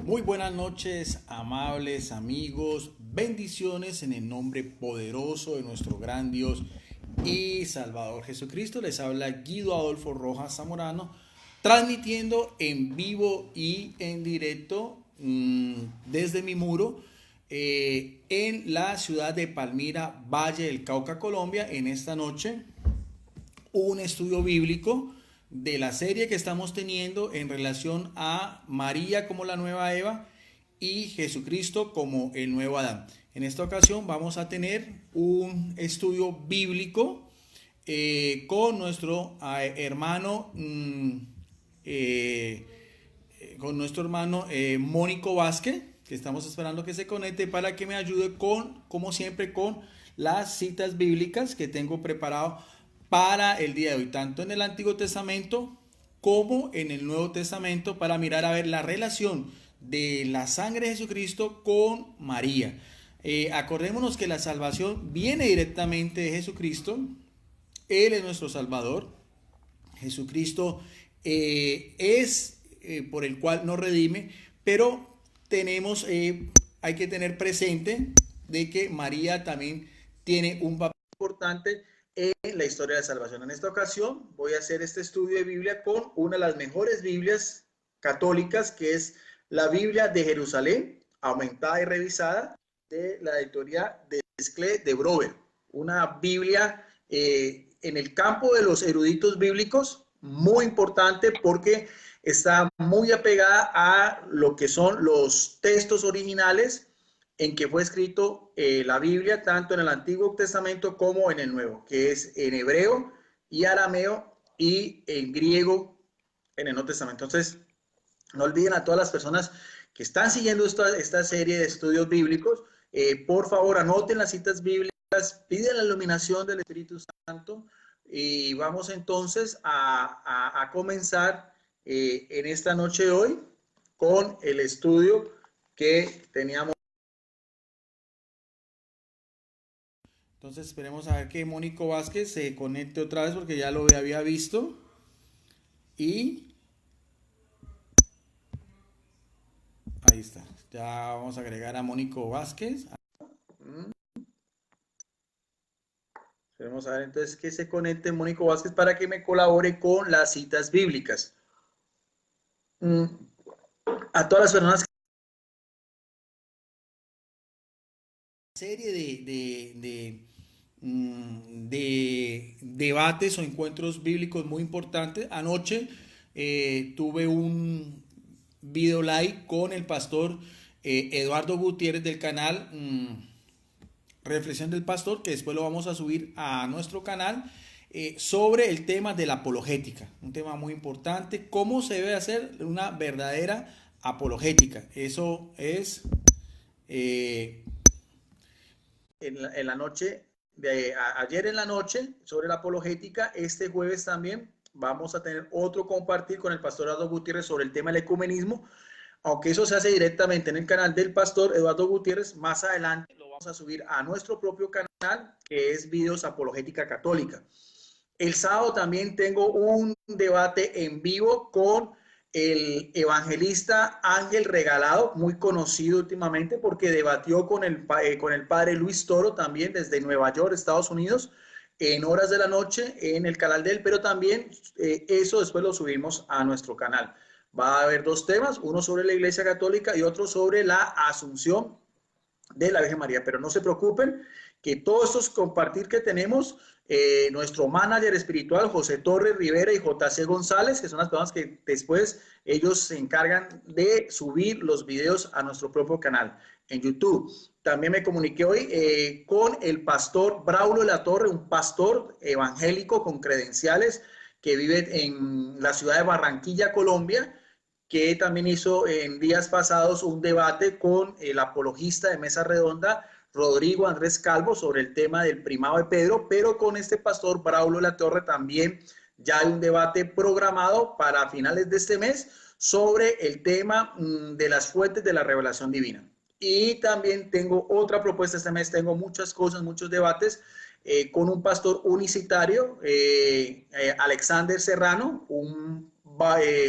Muy buenas noches, amables amigos, bendiciones en el nombre poderoso de nuestro gran Dios y Salvador Jesucristo. Les habla Guido Adolfo Rojas Zamorano, transmitiendo en vivo y en directo desde mi muro en la ciudad de Palmira, Valle del Cauca, Colombia. En esta noche un estudio bíblico de la serie que estamos teniendo en relación a María como la nueva Eva y Jesucristo como el nuevo Adán. En esta ocasión vamos a tener un estudio bíblico con nuestro hermano eh, Mónico Vázquez, que estamos esperando que se conecte para que me ayude con, como siempre, con las citas bíblicas que tengo preparado para el día de hoy, tanto en el Antiguo Testamento como en el Nuevo Testamento, para mirar a ver la relación de la sangre de Jesucristo con María. Acordémonos que la salvación viene directamente de Jesucristo. Él es nuestro Salvador. Jesucristo es por el cual nos redime, pero hay que tener presente de que María también tiene un papel importante en la historia de salvación. En esta ocasión voy a hacer este estudio de Biblia con una de las mejores Biblias católicas, que es la Biblia de Jerusalén, aumentada y revisada, de la editorial de Desclé de Brover. Una Biblia en el campo de los eruditos bíblicos, muy importante porque está muy apegada a lo que son los textos originales en que fue escrito la Biblia, tanto en el Antiguo Testamento como en el Nuevo, que es en hebreo y arameo y en griego en el Nuevo Testamento. Entonces, no olviden a todas las personas que están siguiendo esta serie de estudios bíblicos, por favor, anoten las citas bíblicas, piden la iluminación del Espíritu Santo y vamos entonces a comenzar en esta noche de hoy con el estudio que teníamos. Entonces esperemos a ver que Mónico Vázquez se conecte otra vez porque ya lo había visto. Y ahí está. Ya vamos a agregar a Mónico Vázquez. Esperemos a ver entonces que se conecte Mónico Vázquez para que me colabore con las citas bíblicas. A todas las personas, serie de debates o encuentros bíblicos muy importantes. Anoche tuve un video live con el pastor Eduardo Gutiérrez del canal Reflexión del Pastor, que después lo vamos a subir a nuestro canal, sobre el tema de la apologética, un tema muy importante, cómo se debe hacer una verdadera apologética. Eso es eh, en la noche de ayer en la noche sobre la apologética. Este jueves también vamos a tener otro compartir con el pastor Eduardo Gutiérrez sobre el tema del ecumenismo, aunque eso se hace directamente en el canal del pastor Eduardo Gutiérrez. Más adelante lo vamos a subir a nuestro propio canal, que es Videos Apologética Católica. El sábado también tengo un debate en vivo con el evangelista Ángel Regalado, muy conocido últimamente porque debatió con el padre Luis Toro, también desde Nueva York, Estados Unidos, en horas de la noche en el canal de él, pero también eso después lo subimos a nuestro canal. Va a haber dos temas, uno sobre la Iglesia Católica y otro sobre la Asunción de la Virgen María. Pero no se preocupen, que todos estos compartir que tenemos, nuestro manager espiritual, José Torres Rivera y JC González, que son las personas que después ellos se encargan de subir los videos a nuestro propio canal en YouTube. También me comuniqué hoy con el pastor Braulio de la Torre, un pastor evangélico con credenciales que vive en la ciudad de Barranquilla, Colombia, que también hizo en días pasados un debate con el apologista de Mesa Redonda, Rodrigo Andrés Calvo, sobre el tema del primado de Pedro, pero con este pastor Braulio de la Torre también ya hay un debate programado para finales de este mes sobre el tema de las fuentes de la revelación divina. Y también tengo otra propuesta este mes, tengo muchas cosas, muchos debates con un pastor unicitario, Alexander Serrano,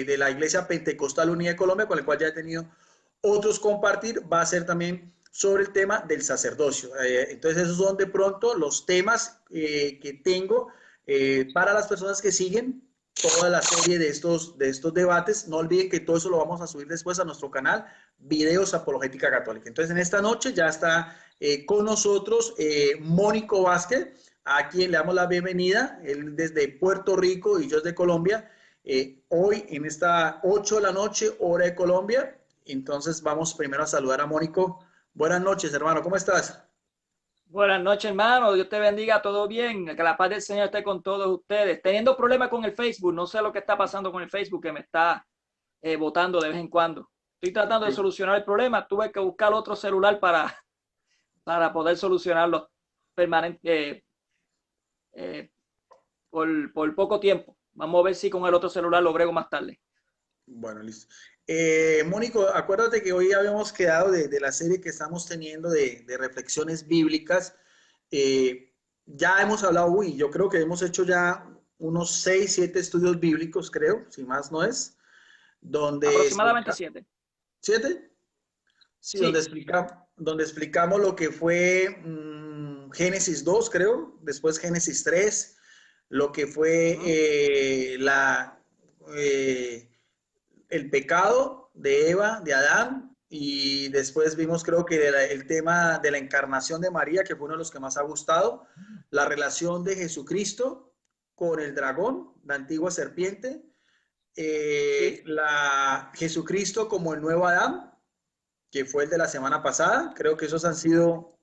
de la Iglesia Pentecostal Unida de Colombia, con el cual ya he tenido otros compartir va a ser también sobre el tema del sacerdocio. Entonces esos son de pronto los temas que tengo para las personas que siguen toda la serie de estos debates. No olviden que todo eso lo vamos a subir después a nuestro canal, Videos Apologética Católica. Entonces en esta noche ya está con nosotros Mónico Vázquez, a quien le damos la bienvenida, él desde Puerto Rico y yo desde Colombia. Hoy en esta 8 de la noche, hora de Colombia. Entonces vamos primero a saludar a Mónico. Buenas noches, hermano, ¿cómo estás? Buenas noches, hermano. Dios te bendiga, todo bien. Que la paz del Señor esté con todos ustedes. Teniendo problemas con el Facebook, no sé lo que está pasando con el Facebook, que me está botando de vez en cuando. Estoy tratando de Sí. solucionar el problema. Tuve que buscar otro celular para poder solucionarlo permanente, por poco tiempo. Vamos a ver si con el otro celular lo brego más tarde. Bueno, listo. Mónico, acuérdate que hoy habíamos quedado de la serie que estamos teniendo de reflexiones bíblicas. Ya hemos hablado, uy, yo creo que hemos hecho ya unos 6, 7 estudios bíblicos, creo, si más no es, donde Aproximadamente explica, 7. ¿7? Sí, Sí. donde explicamos lo que fue Génesis 2, creo, después Génesis 3, lo que fue Uh-huh. eh, el pecado de Eva, de Adán, y después vimos creo que el tema de la encarnación de María, que fue uno de los que más ha gustado, la relación de Jesucristo con el dragón, la antigua serpiente, Sí. Jesucristo como el nuevo Adán, que fue el de la semana pasada. Creo que esos han sido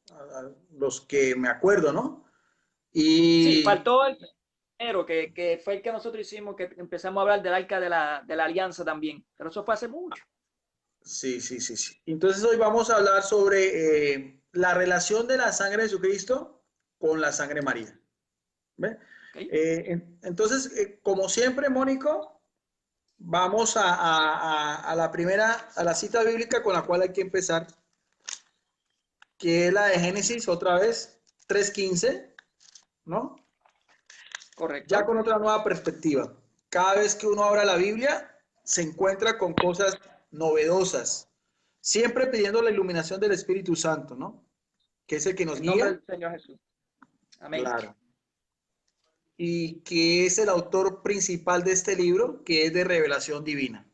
los que me acuerdo, ¿no? Sí, Y faltó el primero, que fue el que nosotros hicimos, que empezamos a hablar del arca de la alianza también. Pero eso fue hace mucho. sí, sí, sí, sí. Entonces hoy vamos a hablar sobre la relación de la sangre de Jesucristo con la sangre de María. ¿Ve? ¿Okay? Entonces, como siempre, Mónico, vamos a la primera, a la cita bíblica con la cual hay que empezar, que es la de Génesis, otra vez, 3:15, ¿no? Ya Correcto. con otra nueva perspectiva. Cada vez que uno abra la Biblia, se encuentra con cosas novedosas, siempre pidiendo la iluminación del Espíritu Santo, ¿no? Que es el que nos En nombre guía, del Señor Jesús. Amén. claro, y que es el autor principal de este libro, que es de revelación divina.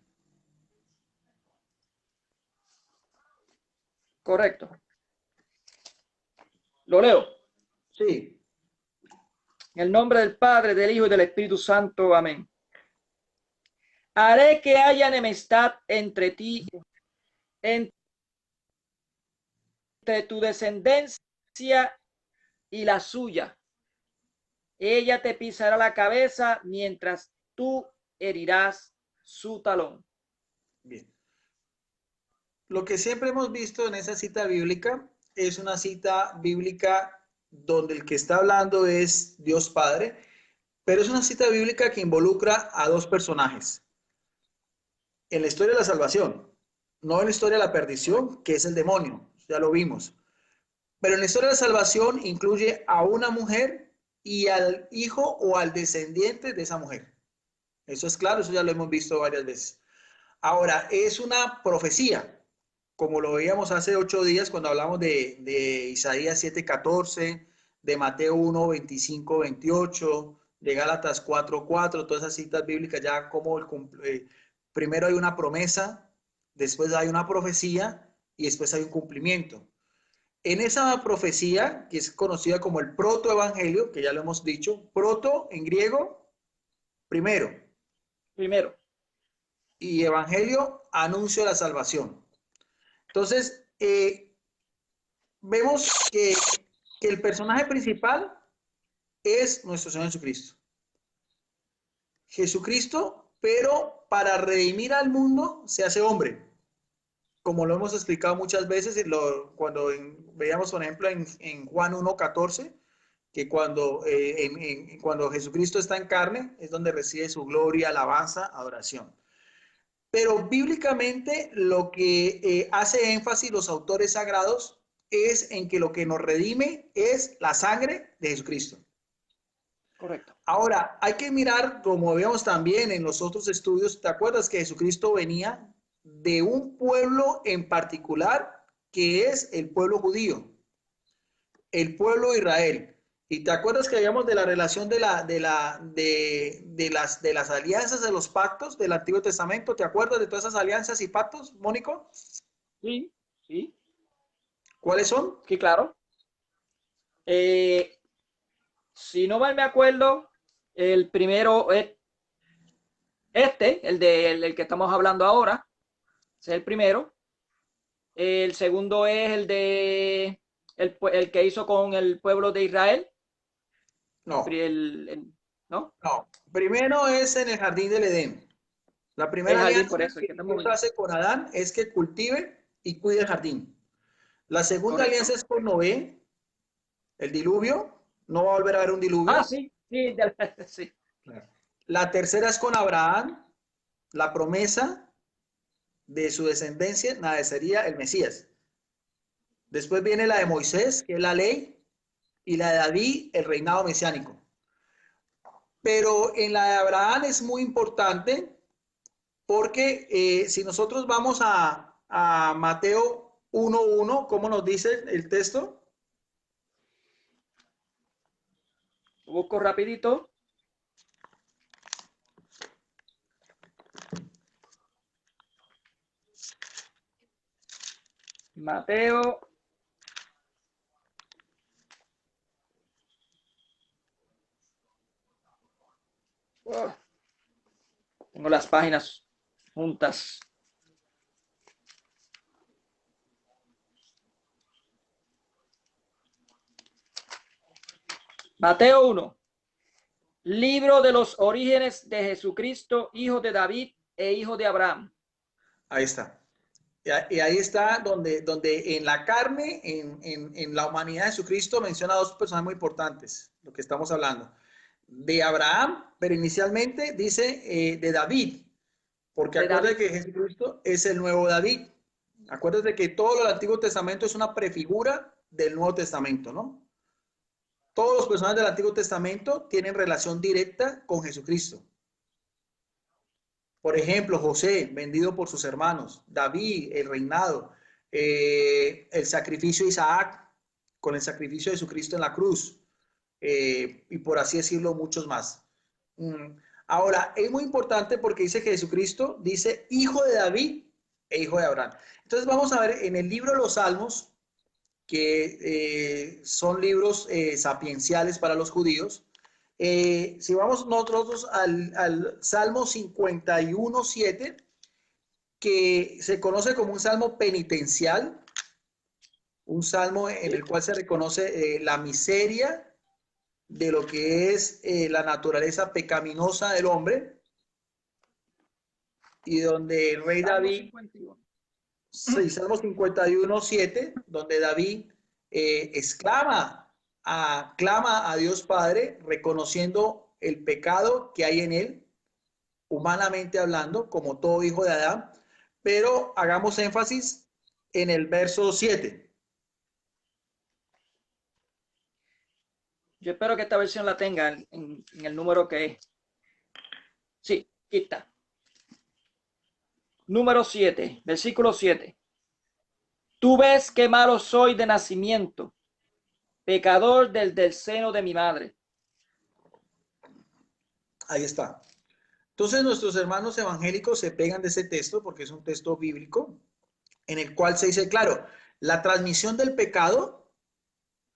Correcto. Lo leo. Sí, En el nombre del Padre, del Hijo y del Espíritu Santo. Amén. Haré que haya enemistad entre ti, entre tu descendencia y la suya. Ella te pisará la cabeza mientras tú herirás su talón. bien. Lo que siempre hemos visto en esa cita bíblica es una cita bíblica donde el que está hablando es Dios Padre, pero es una cita bíblica que involucra a dos personajes en la historia de la salvación, no en la historia de la Correcto. perdición, que es el demonio, ya lo vimos. Pero en la historia de la salvación incluye a una mujer y al hijo o al descendiente de esa mujer. Eso es claro, eso ya lo hemos visto varias veces. Ahora, es una profecía, como lo veíamos hace 8 días cuando hablamos de Isaías 7:14, de Mateo 1:25, 28, de Gálatas 4:4, todas esas citas bíblicas ya como primero hay una promesa, después hay una profecía y después hay un cumplimiento. En esa profecía, que es conocida como el protoevangelio, que ya lo hemos dicho, proto en griego, primero, Primero. y evangelio, anuncio de la salvación. Entonces, vemos que el personaje principal es nuestro Señor Jesucristo. Jesucristo, pero para redimir al mundo se hace hombre, como lo hemos explicado muchas veces cuando veíamos, por ejemplo, en Juan 1:14, que cuando Jesucristo está en carne es donde recibe su gloria, alabanza, adoración. Pero bíblicamente lo que hace énfasis los autores sagrados es en que lo que nos redime es la sangre de Jesucristo. Correcto. Ahora, hay que mirar, como vemos también en los otros estudios, ¿te acuerdas que Jesucristo venía? de un pueblo en particular, que es el pueblo judío, el pueblo de Israel. ¿Y te acuerdas que habíamos de la relación de las alianzas, de los pactos del Antiguo Testamento? ¿Te acuerdas de todas esas alianzas y pactos, Mónico? Sí, sí, ¿Cuáles son? sí, claro. Si no mal me acuerdo, el primero es el que estamos hablando ahora. Ese es el primero. El segundo es el que hizo con el pueblo de Israel. No, ¿No? no. Primero es en el jardín del Edén. La El primera jardín, alianza por eso, el que que estamos Dios viendo. hace con Adán es que cultive y cuide el jardín. La segunda alianza Correcto. es con Noé, el diluvio. No va a volver a haber un Ah, diluvio. sí, sí, sí. Claro. La tercera es con Abraham, la promesa de su descendencia sería el Mesías. Después viene la de Moisés, que es la ley, y la de David, el reinado mesiánico. Pero en la de Abraham es muy importante porque si nosotros vamos a Mateo 1:1, ¿cómo nos dice el texto? Busco rapidito. Mateo. Oh, tengo las páginas juntas. Mateo 1. Libro de los orígenes de Jesucristo, hijo de David e hijo de Abraham. Ahí está. Y ahí está donde en la carne, en la humanidad de Jesucristo, menciona dos personas muy importantes, lo que estamos hablando. De Abraham, pero inicialmente dice de David, porque De David. acuérdate que Jesucristo es el nuevo David. Acuérdate que todo el Antiguo Testamento es una prefigura del Nuevo Testamento, ¿no? Todos los personajes del Antiguo Testamento tienen relación directa con Jesucristo. Por ejemplo, José, vendido por sus hermanos, David, el reinado, el sacrificio de Isaac con el sacrificio de Jesucristo en la cruz, y por así decirlo, muchos más. Ahora, es muy importante porque dice que Jesucristo dice hijo de David e hijo de Abraham. Entonces vamos a ver en el libro de los Salmos, que son libros sapienciales para los judíos. Si vamos nosotros al Salmo 51:7, que se conoce como un salmo penitencial, un salmo en el cual se reconoce la miseria de lo que es la naturaleza pecaminosa del hombre, y donde el rey Salmo David, 51. sí, Salmo 51:7, donde David clama a Dios Padre, reconociendo el pecado que hay en él, humanamente hablando, como todo hijo de Adán, pero hagamos énfasis en el verso 7. Yo espero que esta versión la tenga en el número que es. Sí, aquí está. Número 7, versículo 7. Tú ves qué malo soy de nacimiento, pecador del seno de mi madre. Ahí está. Entonces nuestros hermanos evangélicos se pegan de ese texto porque es un texto bíblico en el cual se dice, claro, la transmisión del pecado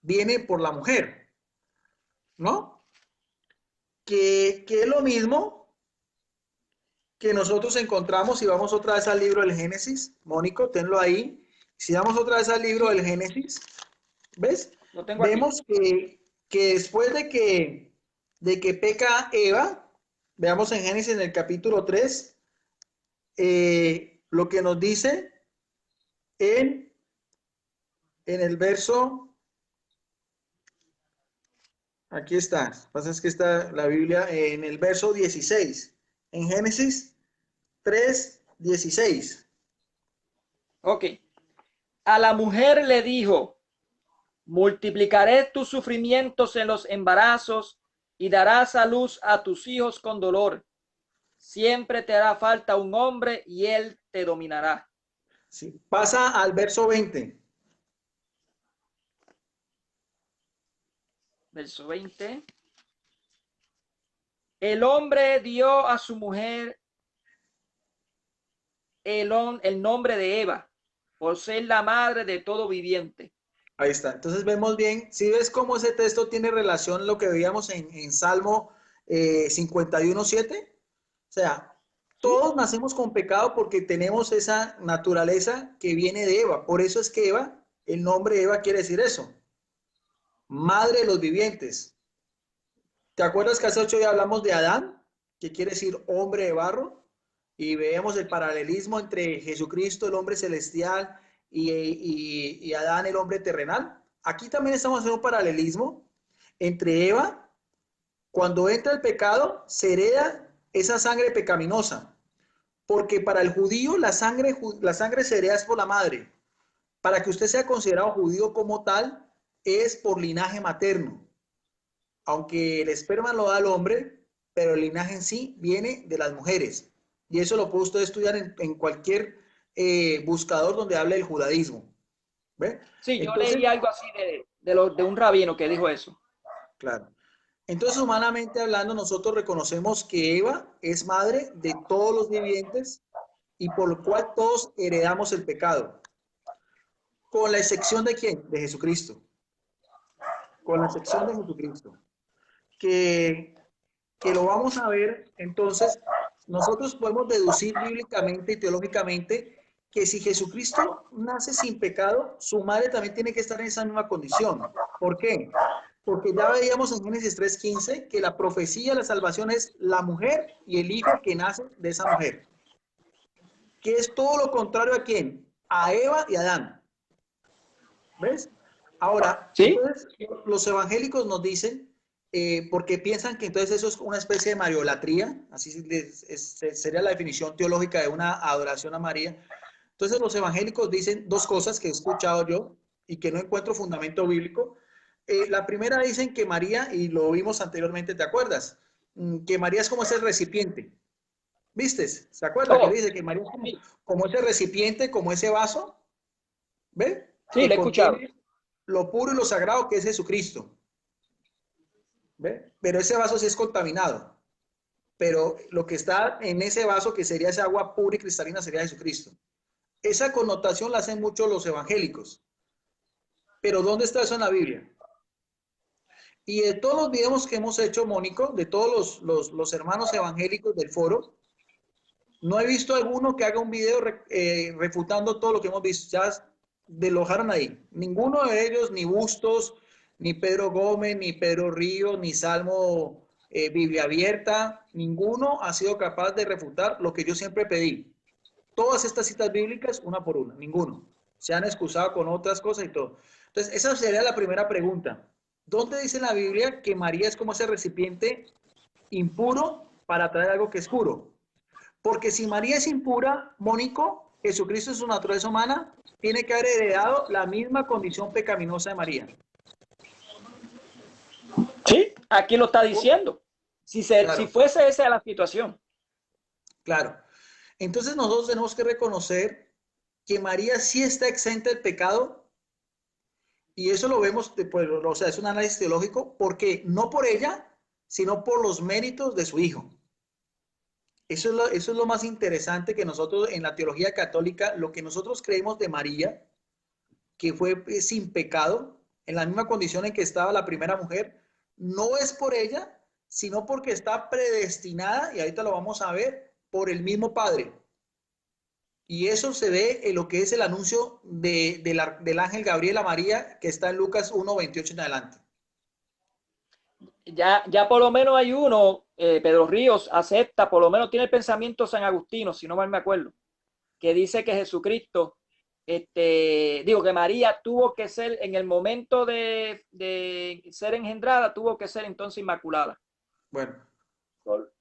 viene por la mujer, ¿no? Que es lo mismo que nosotros encontramos si vamos otra vez al libro del Génesis. Mónico, tenlo ahí. Si vamos otra vez al libro del Génesis, ¿ves? Lo tengo aquí. Vemos que después de que peca Eva, veamos en Génesis en el capítulo 3, lo que nos dice en el verso, aquí está, pasa es que está la Biblia en el verso 16, en Génesis 3:16. Ok. A la mujer le dijo, multiplicaré tus sufrimientos en los embarazos y darás a luz a tus hijos con dolor. Siempre te hará falta un hombre y él te te dominará. Sí. Pasa al verso 20. Verso 20. El hombre dio a su mujer el nombre de Eva, por ser la madre de todo viviente. Ahí está. Entonces vemos bien, si ves cómo ese texto tiene relación lo que veíamos en Salmo 51:7. O sea, ¿Sí? todos nacemos con pecado porque tenemos esa naturaleza que viene de Eva. Por eso es que Eva, el nombre Eva quiere decir eso, madre de los vivientes. ¿Te acuerdas que hace 8 días hablamos de Adán, que quiere decir hombre de barro? Y vemos el paralelismo entre Jesucristo, el hombre celestial, y Adán, el hombre terrenal. Aquí también estamos haciendo un paralelismo entre Eva, cuando entra el pecado, se hereda esa sangre pecaminosa. Porque para el judío la sangre se hereda por la madre. Para que usted sea considerado judío como tal, es por linaje materno. Aunque el esperma lo da el hombre, pero el linaje en sí viene de las mujeres. Y eso lo puede usted estudiar en cualquier buscador donde hable del judaísmo. ¿Ve? Sí, yo Entonces, leí algo así de un rabino que dijo eso. claro. Entonces, humanamente hablando, nosotros reconocemos que Eva es madre de todos los vivientes y por lo cual todos heredamos el pecado. Con la excepción de quién? De Jesucristo. Con la excepción de Jesucristo. Que lo vamos a ver, entonces, nosotros podemos deducir bíblicamente y teológicamente que si Jesucristo nace sin pecado, su madre también tiene que estar en esa misma condición. ¿Por qué? Porque ya veíamos en Génesis 3:15 que la profecía de la salvación es la mujer y el hijo que nace de esa mujer. Que es todo lo contrario a quién? A Eva y a Adán. ¿Ves? Ahora, ¿Sí? entonces los evangélicos nos dicen, porque piensan que entonces eso es una especie de mariolatría, así sería la definición teológica de una adoración a María. Entonces los evangélicos dicen dos cosas que he escuchado yo y que no encuentro fundamento bíblico. La primera dicen que María, y lo vimos anteriormente, ¿te acuerdas? Que María es como ese recipiente. ¿Viste? ¿Se acuerda que Oh, dice que María es sí, como ese recipiente, como ese vaso? ¿Ve? sí, Que lo he escuchado. contiene lo puro y lo sagrado que es Jesucristo. ¿Ve? Pero ese vaso sí es contaminado. Pero lo que está en ese vaso, que sería esa agua pura y cristalina, sería Jesucristo. Esa connotación la hacen mucho los evangélicos. Pero ¿dónde está eso en la Biblia? Y de todos los videos que hemos hecho, Mónico, de todos los hermanos evangélicos del foro, no he visto alguno que haga un video refutando todo lo que hemos visto. Ya deslojaron ahí. Ninguno de ellos, ni Bustos, ni Pedro Gómez, ni Pedro Ríos, ni Salmo Biblia Abierta, ninguno ha sido capaz de refutar lo que yo siempre pedí. Todas estas citas bíblicas, una por una, ninguno. Se han excusado con otras cosas y todo. Entonces, esa sería la primera pregunta. ¿Dónde dice en la Biblia que María es como ese recipiente impuro para traer algo que es puro? Porque si María es impura, Mónico, Jesucristo es su naturaleza humana, tiene que haber heredado la misma condición pecaminosa de María. Sí, aquí lo está diciendo. Si Claro, fuese esa la situación. claro. Entonces nosotros tenemos que reconocer que María sí está exenta del pecado y eso lo vemos, pues, o sea, es un análisis teológico, porque no por ella, sino por los méritos de su hijo. Eso es lo más interesante que nosotros en la teología católica, lo que nosotros creemos de María, que fue sin pecado, en la misma condición en que estaba la primera mujer, no es por ella, sino porque está predestinada, y ahorita lo vamos a ver, por el mismo Padre. Y eso se ve en lo que es el anuncio del ángel Gabriel a María, que está en Lucas 1:28 en adelante. Ya por lo menos hay uno, Pedro Ríos acepta, por lo menos tiene el pensamiento San Agustino, si no mal me acuerdo, que dice que Jesucristo, que María tuvo que ser, en el momento de ser engendrada, tuvo que ser entonces inmaculada. Bueno,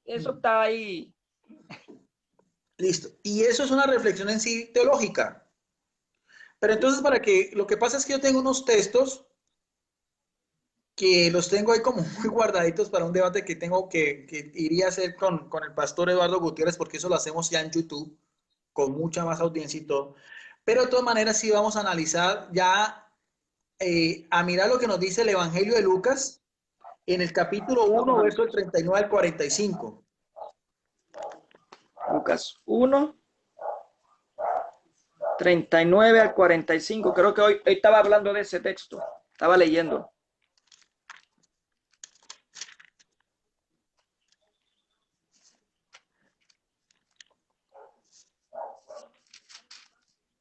Eso está ahí. listo. Y eso es una reflexión en sí teológica. Pero entonces, lo que pasa es que yo tengo unos textos que los tengo ahí como muy guardaditos para un debate que iría a hacer con el pastor Eduardo Gutiérrez, porque eso lo hacemos ya en YouTube con mucha más audiencia y todo. Pero de todas maneras sí vamos a analizar ya, a mirar lo que nos dice el Evangelio de Lucas en el capítulo 1, verso del 39 al 45. Lucas 1, 39 al 45. Creo que hoy estaba hablando de ese texto. Estaba leyendo.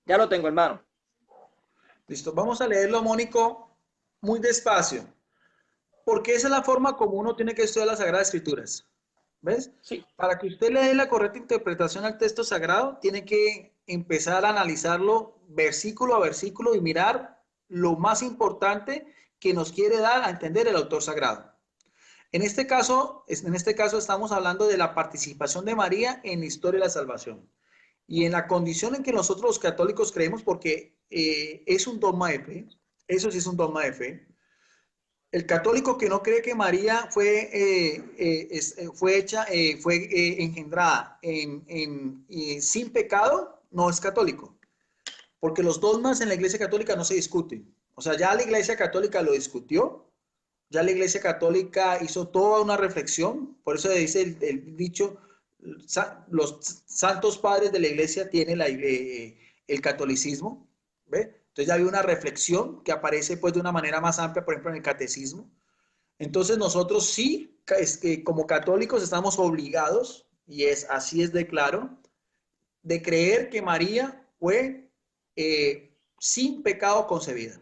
Ya lo tengo, hermano. Listo, vamos a leerlo, Mónico, muy despacio, porque esa es la forma como uno tiene que estudiar las Sagradas Escrituras. ¿Ves? Sí. Para que usted le dé la correcta interpretación al texto sagrado, tiene que empezar a analizarlo versículo a versículo y mirar lo más importante que nos quiere dar a entender el autor sagrado. En este caso estamos hablando de la participación de María en la historia de la salvación y en la condición en que nosotros los católicos creemos, porque es un dogma de fe, eso sí es un dogma de fe. El católico que no cree que María fue engendrada sin pecado, no es católico, porque los dogmas en la Iglesia Católica no se discuten. O sea, ya la Iglesia Católica lo discutió, ya la Iglesia Católica hizo toda una reflexión, por eso dice el dicho, los santos padres de la Iglesia tienen el catolicismo, ¿ve? Entonces ya había una reflexión que aparece pues de una manera más amplia, por ejemplo, en el catecismo. Entonces nosotros sí, como católicos, estamos obligados, y así es de claro, de creer que María fue sin pecado concebida.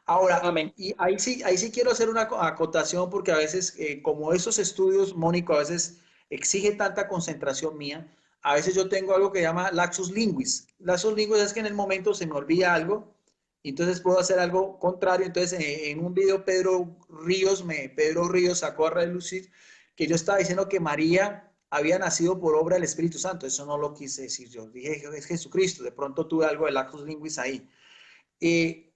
Ahora, Amén. y ahí sí quiero hacer una acotación, porque a veces, como esos estudios, Mónico, a veces exige tanta concentración mía, a veces yo tengo algo que llama laxus linguis. Laxus linguis es que en el momento se me olvida algo, y entonces puedo hacer algo contrario. Entonces, en un video Pedro Ríos sacó a relucir que yo estaba diciendo que María había nacido por obra del Espíritu Santo. Eso no lo quise decir yo. Dije, es Jesucristo. De pronto tuve algo de laxus linguis ahí.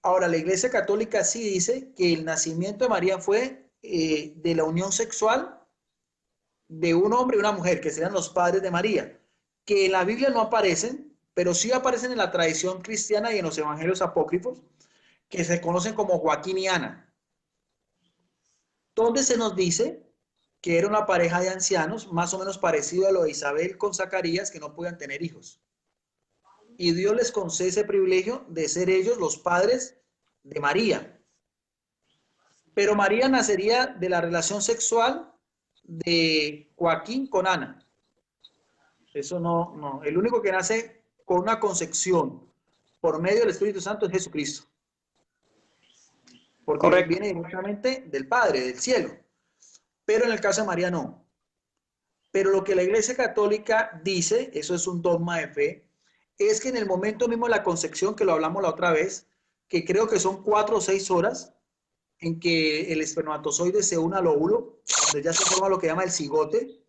Ahora, la Iglesia Católica sí dice que el nacimiento de María fue de la unión sexual de un hombre y una mujer, que serían los padres de María, que en la Biblia no aparecen, pero sí aparecen en la tradición cristiana y en los evangelios apócrifos, que se conocen como Joaquín y Ana, donde se nos dice que era una pareja de ancianos, más o menos parecido a lo de Isabel con Zacarías, que no podían tener hijos. Y Dios les concede ese privilegio de ser ellos los padres de María. Pero María nacería de la relación sexual de Joaquín con Ana. Eso no. El único que nace con una concepción por medio del Espíritu Santo es Jesucristo. Porque Correcto. viene directamente del Padre, del cielo. Pero en el caso de María no. Pero lo que la Iglesia Católica dice, eso es un dogma de fe, es que en el momento mismo de la concepción, que lo hablamos la otra vez, que creo que son 4 o 6 horas, en que el espermatozoide se une al óvulo, donde ya se forma lo que llama el cigote,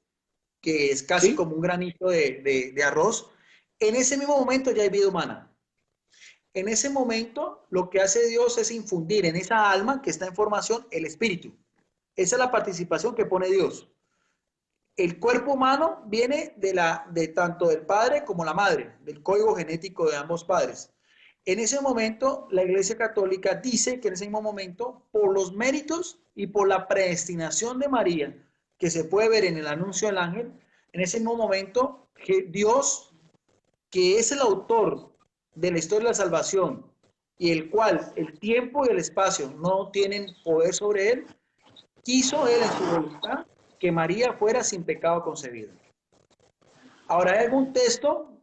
que es casi ¿Sí? como un granito de arroz. En ese mismo momento ya hay vida humana. En ese momento lo que hace Dios es infundir en esa alma que está en formación el espíritu. Esa es la participación que pone Dios. El cuerpo humano viene de tanto del padre como la madre, del código genético de ambos padres. En ese momento, la Iglesia Católica dice que en ese mismo momento, por los méritos y por la predestinación de María, que se puede ver en el anuncio del ángel, en ese mismo momento, que Dios, que es el autor de la historia de la salvación y el cual el tiempo y el espacio no tienen poder sobre él, quiso él en su voluntad que María fuera sin pecado concebida. Ahora, ¿hay algún texto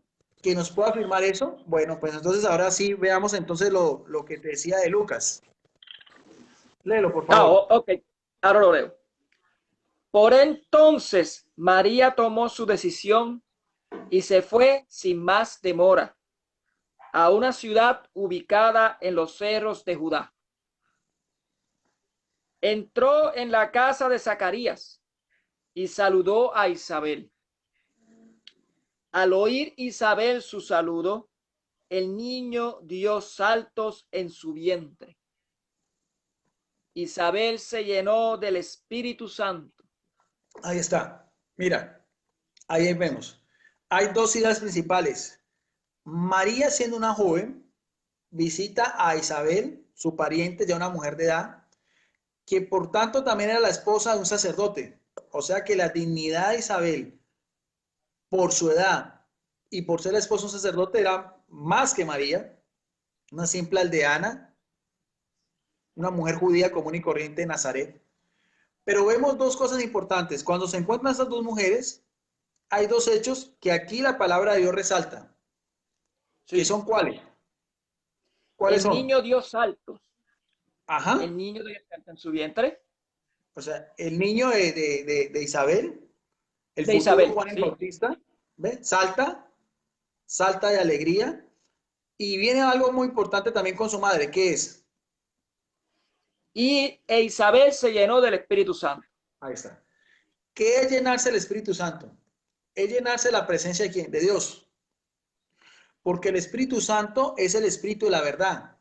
que nos pueda afirmar eso? Bueno, pues entonces ahora sí veamos entonces lo que te decía de Lucas. Léelo, por favor. Ok. Ahora lo leo. Por entonces María tomó su decisión y se fue sin más demora a una ciudad ubicada en los cerros de Judá. Entró en la casa de Zacarías y saludó a Isabel. Al oír Isabel su saludo, el niño dio saltos en su vientre. Isabel se llenó del Espíritu Santo. Ahí está. Mira, ahí vemos. Hay dos ideas principales. María, siendo una joven, visita a Isabel, su pariente, ya una mujer de edad, que por tanto también era la esposa de un sacerdote. O sea que la dignidad de Isabel, por su edad y por ser la esposa de un sacerdote, era más que María, una simple aldeana, una mujer judía común y corriente de Nazaret. Pero vemos dos cosas importantes. Cuando se encuentran estas dos mujeres, hay dos hechos que aquí la palabra de Dios resalta. ¿Que Sí. son cuáles? ¿Cuáles El son? niño dio saltos. Ajá. El niño dio saltos en su vientre. O sea, el niño de Isabel, el De futuro Isabel, Juan el sí. Bautista, ¿ve? Salta de alegría. Y viene algo muy importante también con su madre, ¿qué es? E Isabel se llenó del Espíritu Santo. Ahí está. ¿Qué es llenarse el Espíritu Santo? Es llenarse la presencia de quién? De Dios. Porque el Espíritu Santo es el Espíritu de la verdad.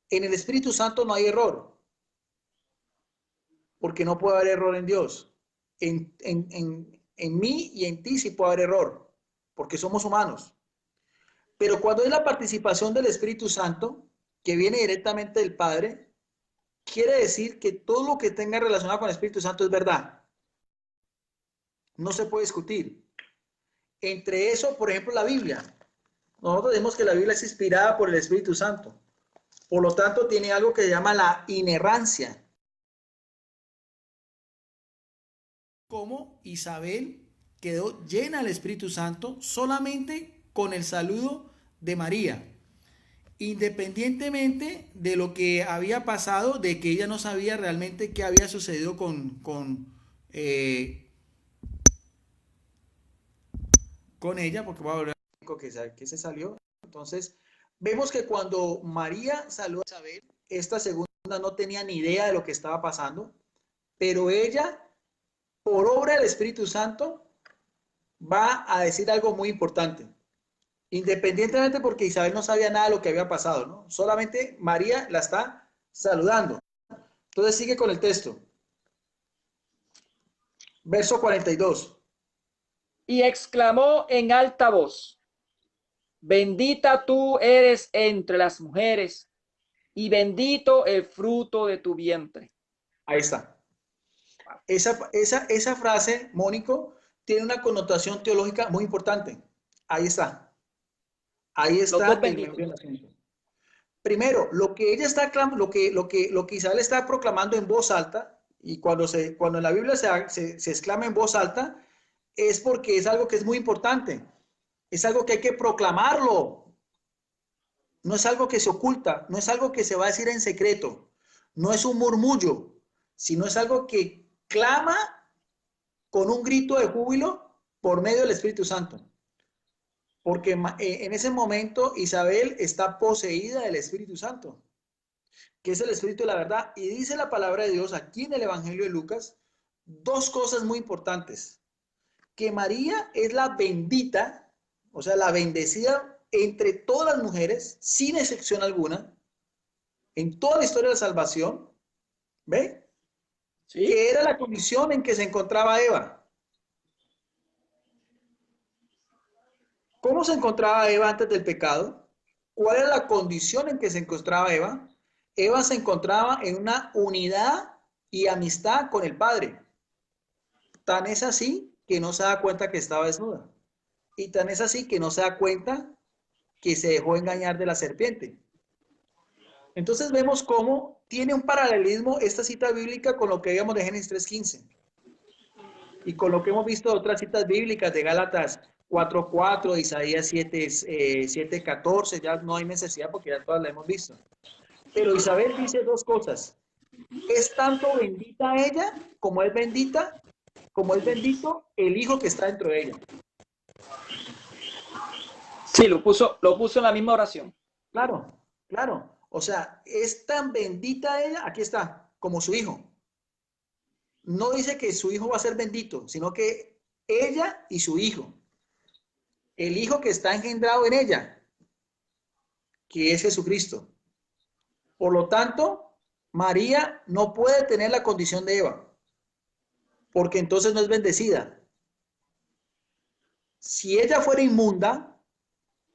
En el Espíritu Santo no hay error, porque no puede haber error en Dios. En mí y en ti sí puede haber error, porque somos humanos. Pero cuando es la participación del Espíritu Santo, que viene directamente del Padre, quiere decir que todo lo que tenga relacionado con el Espíritu Santo es verdad. No se puede discutir. Entre eso, por ejemplo, la Biblia. Nosotros decimos que la Biblia es inspirada por el Espíritu Santo. Por lo tanto, tiene algo que se llama la inerrancia. Como Isabel quedó llena del Espíritu Santo solamente con el saludo de María, independientemente de lo que había pasado, de que ella no sabía realmente qué había sucedido con ella, porque va a volver. Que se salió. Entonces, vemos que cuando María saluda a Isabel, esta segunda no tenía ni idea de lo que estaba pasando, pero ella, por obra del Espíritu Santo, va a decir algo muy importante. Independientemente porque Isabel no sabía nada de lo que había pasado, ¿no? Solamente María la está saludando. Entonces sigue con el texto. Verso 42. Y exclamó en alta voz: bendita tú eres entre las mujeres, y bendito el fruto de tu vientre. Ahí está. Esa frase, Mónico, tiene una connotación teológica muy importante. Ahí está. Ahí Los dos está el meollo benditos. del asunto. Primero, lo que ella está lo que Isabel está proclamando en voz alta, y cuando en la Biblia se exclama en voz alta, es porque es algo que es muy importante. Es algo que hay que proclamarlo. No es algo que se oculta, no es algo que se va a decir en secreto, no es un murmullo, sino es algo que clama con un grito de júbilo por medio del Espíritu Santo. Porque en ese momento Isabel está poseída del Espíritu Santo, que es el Espíritu de la verdad. Y dice la palabra de Dios aquí en el Evangelio de Lucas dos cosas muy importantes. Que María es la bendita, o sea, la bendecida entre todas las mujeres, sin excepción alguna, en toda la historia de la salvación. ¿Ve? ¿Sí? Que era la condición en que se encontraba Eva. ¿Cómo se encontraba Eva antes del pecado? ¿Cuál era la condición en que se encontraba Eva? Eva se encontraba en una unidad y amistad con el Padre. Tan es así que no se da cuenta que estaba desnuda. Y tan es así que no se da cuenta que se dejó engañar de la serpiente. Entonces vemos cómo tiene un paralelismo esta cita bíblica con lo que veíamos de Génesis 3:15 y con lo que hemos visto de otras citas bíblicas de Gálatas 4:4, Isaías 7:14, ya no hay necesidad porque ya todas la hemos visto. Pero Isabel dice dos cosas. Es tanto bendita ella como es bendita, como es bendito el hijo que está dentro de ella. Sí, lo puso en la misma oración. Claro, claro. O sea, es tan bendita ella, aquí está, como su hijo. No dice que su hijo va a ser bendito, sino que ella y su hijo. El hijo que está engendrado en ella, que es Jesucristo. Por lo tanto, María no puede tener la condición de Eva, porque entonces no es bendecida. Si ella fuera inmunda,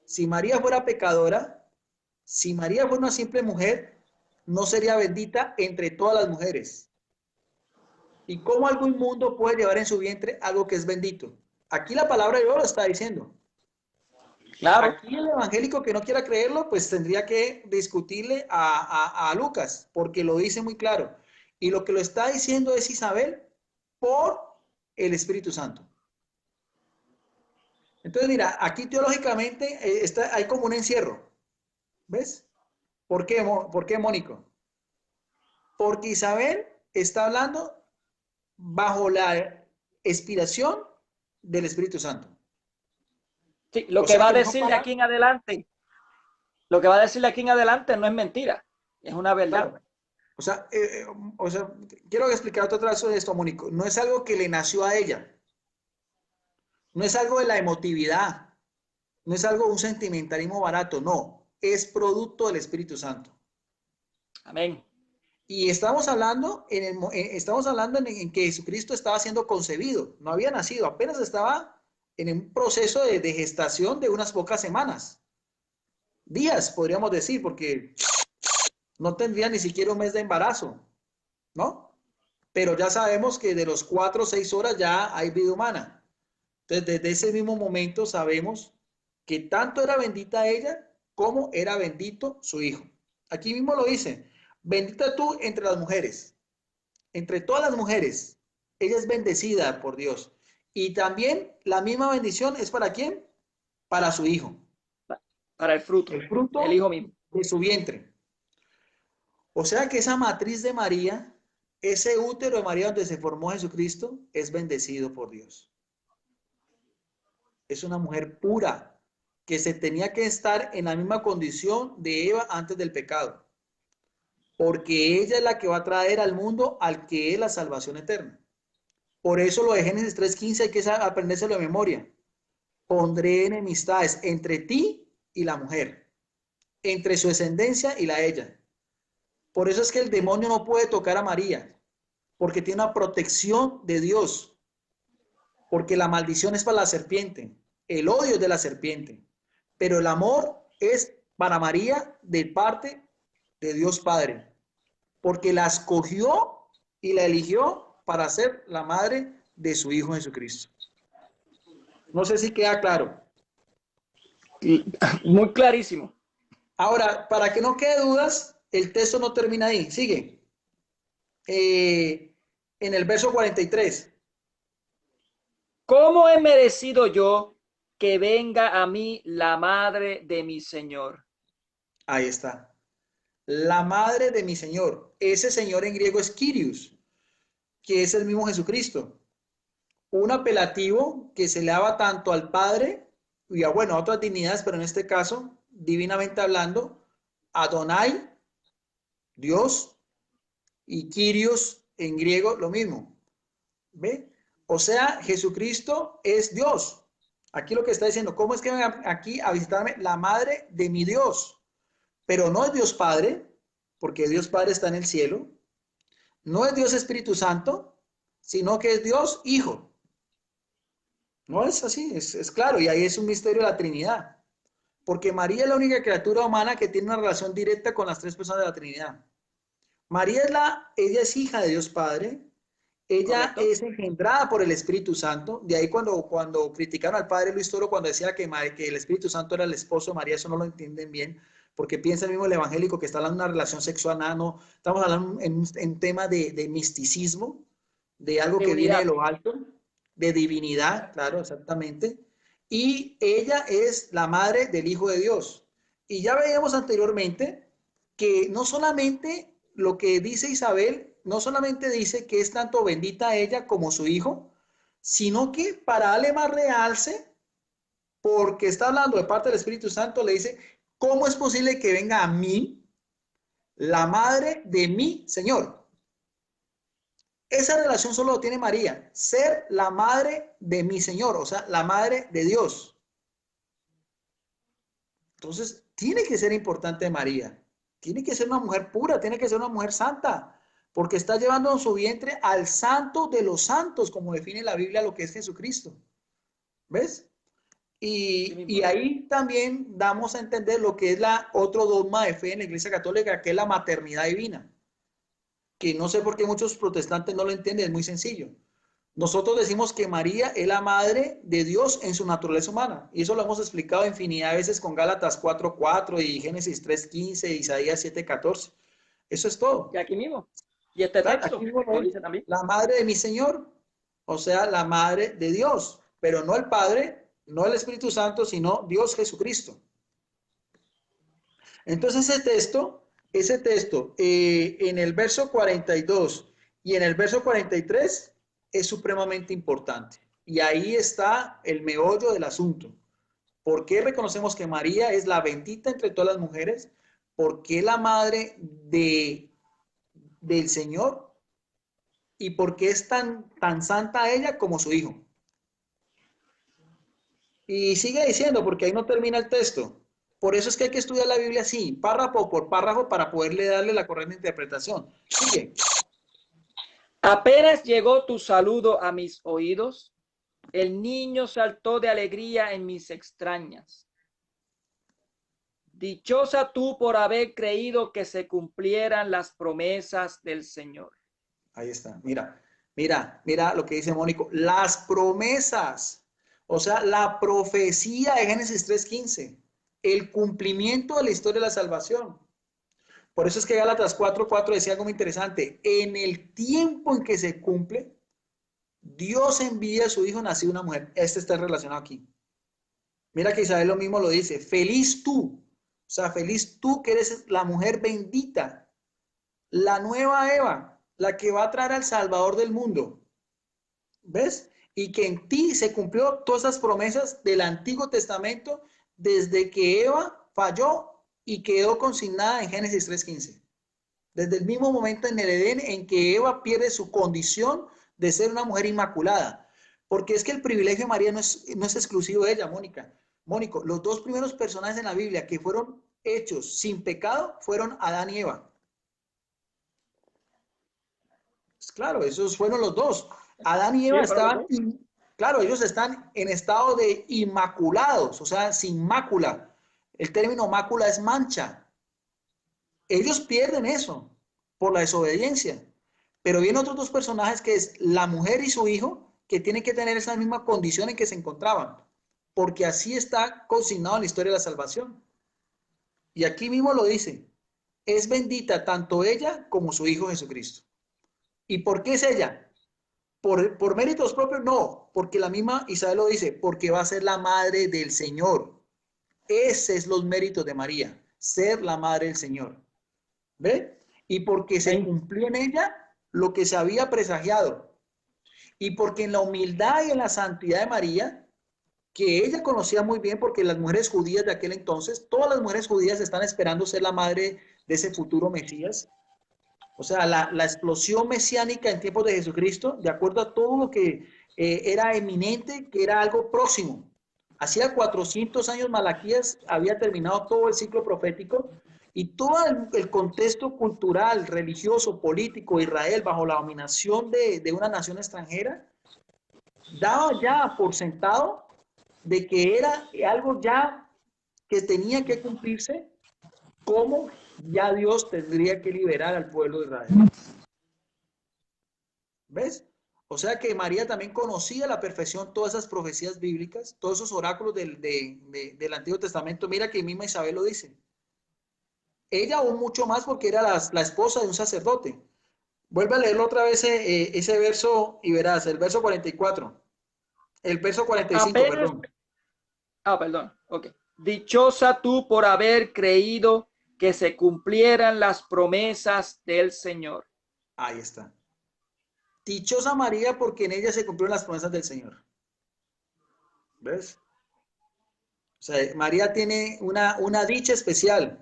Si María fuera pecadora, si María fuera una simple mujer, no sería bendita entre todas las mujeres. ¿Y cómo algo inmundo puede llevar en su vientre algo que es bendito? Aquí la palabra de Dios lo está diciendo. Claro. Aquí el evangélico que no quiera creerlo, pues tendría que discutirle a Lucas, porque lo dice muy claro. Y lo que lo está diciendo es Isabel por el Espíritu Santo. Entonces, mira, aquí teológicamente hay como un encierro. ¿Ves? ¿Por qué, Mónico? Porque Isabel está hablando bajo la inspiración del Espíritu Santo. Sí, lo O que sea va a que no decir de para, aquí en adelante, lo que va a decir de aquí en adelante no es mentira, es una verdad. claro. O sea, quiero explicar otra vez de esto, Mónico. No es algo que le nació a ella. No es algo de la emotividad. No es algo, un sentimentalismo barato. No. Es producto del Espíritu Santo. Amén. Y estamos hablando en que Jesucristo estaba siendo concebido. No había nacido. Apenas estaba en un proceso de gestación de unas pocas semanas. Días, podríamos decir, porque no tendría ni siquiera un mes de embarazo, ¿no? Pero ya sabemos que de los 4 o 6 horas ya hay vida humana. Entonces, desde ese mismo momento sabemos que tanto era bendita ella como era bendito su hijo. Aquí mismo lo dice, bendita tú entre las mujeres, entre todas las mujeres, ella es bendecida por Dios. Y también la misma bendición es para quién? Para su hijo, Para el el hijo fruto mismo. de su vientre. O sea que esa matriz de María, ese útero de María donde se formó Jesucristo, es bendecido por Dios. Es una mujer pura, que se tenía que estar en la misma condición de Eva antes del pecado, porque ella es la que va a traer al mundo al que es la salvación eterna. Por eso lo de Génesis 3:15 hay que aprendérselo de memoria. Pondré enemistades entre ti y la mujer, entre su descendencia y la de ella. Por eso es que el demonio no puede tocar a María, porque tiene una protección de Dios, porque la maldición es para la serpiente, el odio es de la serpiente, pero el amor es para María de parte de Dios Padre, porque la escogió y la eligió para ser la madre de su Hijo Jesucristo. No sé si queda claro. Muy clarísimo. Ahora, para que no quede dudas, el texto no termina ahí, sigue. En el verso 43. ¿Cómo he merecido yo que venga a mí la madre de mi Señor? Ahí está. La madre de mi Señor. Ese Señor en griego es Kyrios, que es el mismo Jesucristo. Un apelativo que se le daba tanto al Padre y a, bueno, a otras divinidades, pero en este caso, divinamente hablando, Adonai, Dios, y Kyrios en griego, lo mismo. ¿Ve? O sea, Jesucristo es Dios. Aquí lo que está diciendo, ¿cómo es que venga aquí a visitarme la madre de mi Dios? Pero no es Dios Padre, porque Dios Padre está en el cielo. No es Dios Espíritu Santo, sino que es Dios Hijo. No es así, es claro, y ahí es un misterio de la Trinidad. Porque María es la única criatura humana que tiene una relación directa con las tres personas de la Trinidad. María ella es hija de Dios Padre, ella ¿Correcto? es engendrada por el Espíritu Santo. De ahí cuando criticaron al padre Luis Toro, cuando decía que el Espíritu Santo era el esposo de María, eso no lo entienden bien, porque piensa el mismo el evangélico que está hablando de una relación sexual, nada, no, estamos hablando en tema de misticismo, de algo De que viene de unidad. lo alto, de divinidad, claro, exactamente. Y ella es la madre del Hijo de Dios. Y ya veíamos anteriormente que no solamente lo que dice Isabel, no solamente dice que es tanto bendita ella como su hijo, sino que para darle más realce, porque está hablando de parte del Espíritu Santo, le dice, ¿cómo es posible que venga a mí la madre de mi Señor? Esa relación solo lo tiene María, ser la madre de mi Señor, o sea, la madre de Dios. Entonces, tiene que ser importante María, tiene que ser una mujer pura, tiene que ser una mujer santa, porque está llevando en su vientre al santo de los santos, como define la Biblia lo que es Jesucristo. ¿Ves? Y ahí también damos a entender lo que es otro dogma de fe en la Iglesia Católica, que es la maternidad divina, que no sé por qué muchos protestantes no lo entienden, es muy sencillo. Nosotros decimos que María es la madre de Dios en su naturaleza humana, y eso lo hemos explicado infinidad de veces con Gálatas 4:4 y Génesis 3:15, Isaías 7:14. Eso es Y todo. aquí mismo. Y este Claro, texto aquí mismo lo es dice también. la madre de mi Señor, o sea, la madre de Dios, pero no el Padre, no el Espíritu Santo, sino Dios Jesucristo. Entonces ese texto en el verso 42 y en el verso 43 es supremamente importante. Y ahí está el meollo del asunto. ¿Por qué reconocemos que María es la bendita entre todas las mujeres? ¿Por qué la madre del Señor? ¿Y por qué es tan santa ella como su hijo? Y sigue diciendo, porque ahí no termina el texto. Por eso es que hay que estudiar la Biblia así, párrafo por párrafo, para poderle darle la correcta interpretación. Sigue. Apenas llegó tu saludo a mis oídos, el niño saltó de alegría en mis extrañas. Dichosa tú por haber creído que se cumplieran las promesas del Señor. Ahí está. Mira lo que dice Mónico. Las promesas, o sea, la profecía de Génesis 3:15, el cumplimiento de la historia de la salvación. Por eso es que Gálatas 4:4 decía algo muy interesante. En el tiempo en que se cumple, Dios envía a su hijo nacido de una mujer. Este está relacionado aquí. Mira que Isabel lo mismo lo dice. Feliz tú. O sea, feliz tú que eres la mujer bendita. La nueva Eva, la que va a traer al Salvador del mundo. ¿Ves? Y que en ti se cumplió todas esas promesas del Antiguo Testamento desde que Eva falló y quedó consignada en Génesis 3:15. Desde el mismo momento en el Edén en que Eva pierde su condición de ser una mujer inmaculada. Porque es que el privilegio de María no es exclusivo de ella, Mónica. Mónico, los dos primeros personajes en la Biblia que fueron hechos sin pecado fueron Adán y Eva. Pues claro, esos fueron los dos. Adán y Sí, Eva fueron los estaban, dos. claro, ellos están en estado de inmaculados, o sea, sin mácula. El término mácula es mancha. Ellos pierden eso por la desobediencia. Pero vienen otros dos personajes que es la mujer y su hijo, que tienen que tener esa misma condición en que se encontraban, porque así está consignado en la historia de la salvación. Y aquí mismo lo dice, es bendita tanto ella como su hijo Jesucristo. ¿Y por qué es ella? ¿Por méritos propios? No, porque la misma Isabel lo dice, porque va a ser la madre del Señor. Ese es los méritos de María, ser la madre del Señor. ¿Ve? Y porque se cumplió en ella lo que se había presagiado. Y porque en la humildad y en la santidad de María, que ella conocía muy bien, porque las mujeres judías de aquel entonces, todas las mujeres judías están esperando ser la madre de ese futuro Mesías. O sea, la explosión mesiánica en tiempos de Jesucristo, de acuerdo a todo lo que era eminente, que era algo próximo. Hacía 400 años Malaquías había terminado todo el ciclo profético y todo el contexto cultural, religioso, político de Israel bajo la dominación de una nación extranjera, daba ya por sentado de que era algo ya que tenía que cumplirse, como ya Dios tendría que liberar al pueblo de Israel. ¿Ves? O sea que María también conocía a la perfección todas esas profecías bíblicas, todos esos oráculos del Antiguo Testamento. Mira que misma Isabel lo dice. Ella aún mucho más porque era la esposa de un sacerdote. Vuelve a leerlo otra vez ese verso y verás, el verso 44. El verso 45, Apenas, perdón. perdón, ok. Dichosa tú por haber creído que se cumplieran las promesas del Señor. Ahí está. Dichosa María porque en ella se cumplieron las promesas del Señor. ¿Ves? O sea, María tiene una dicha especial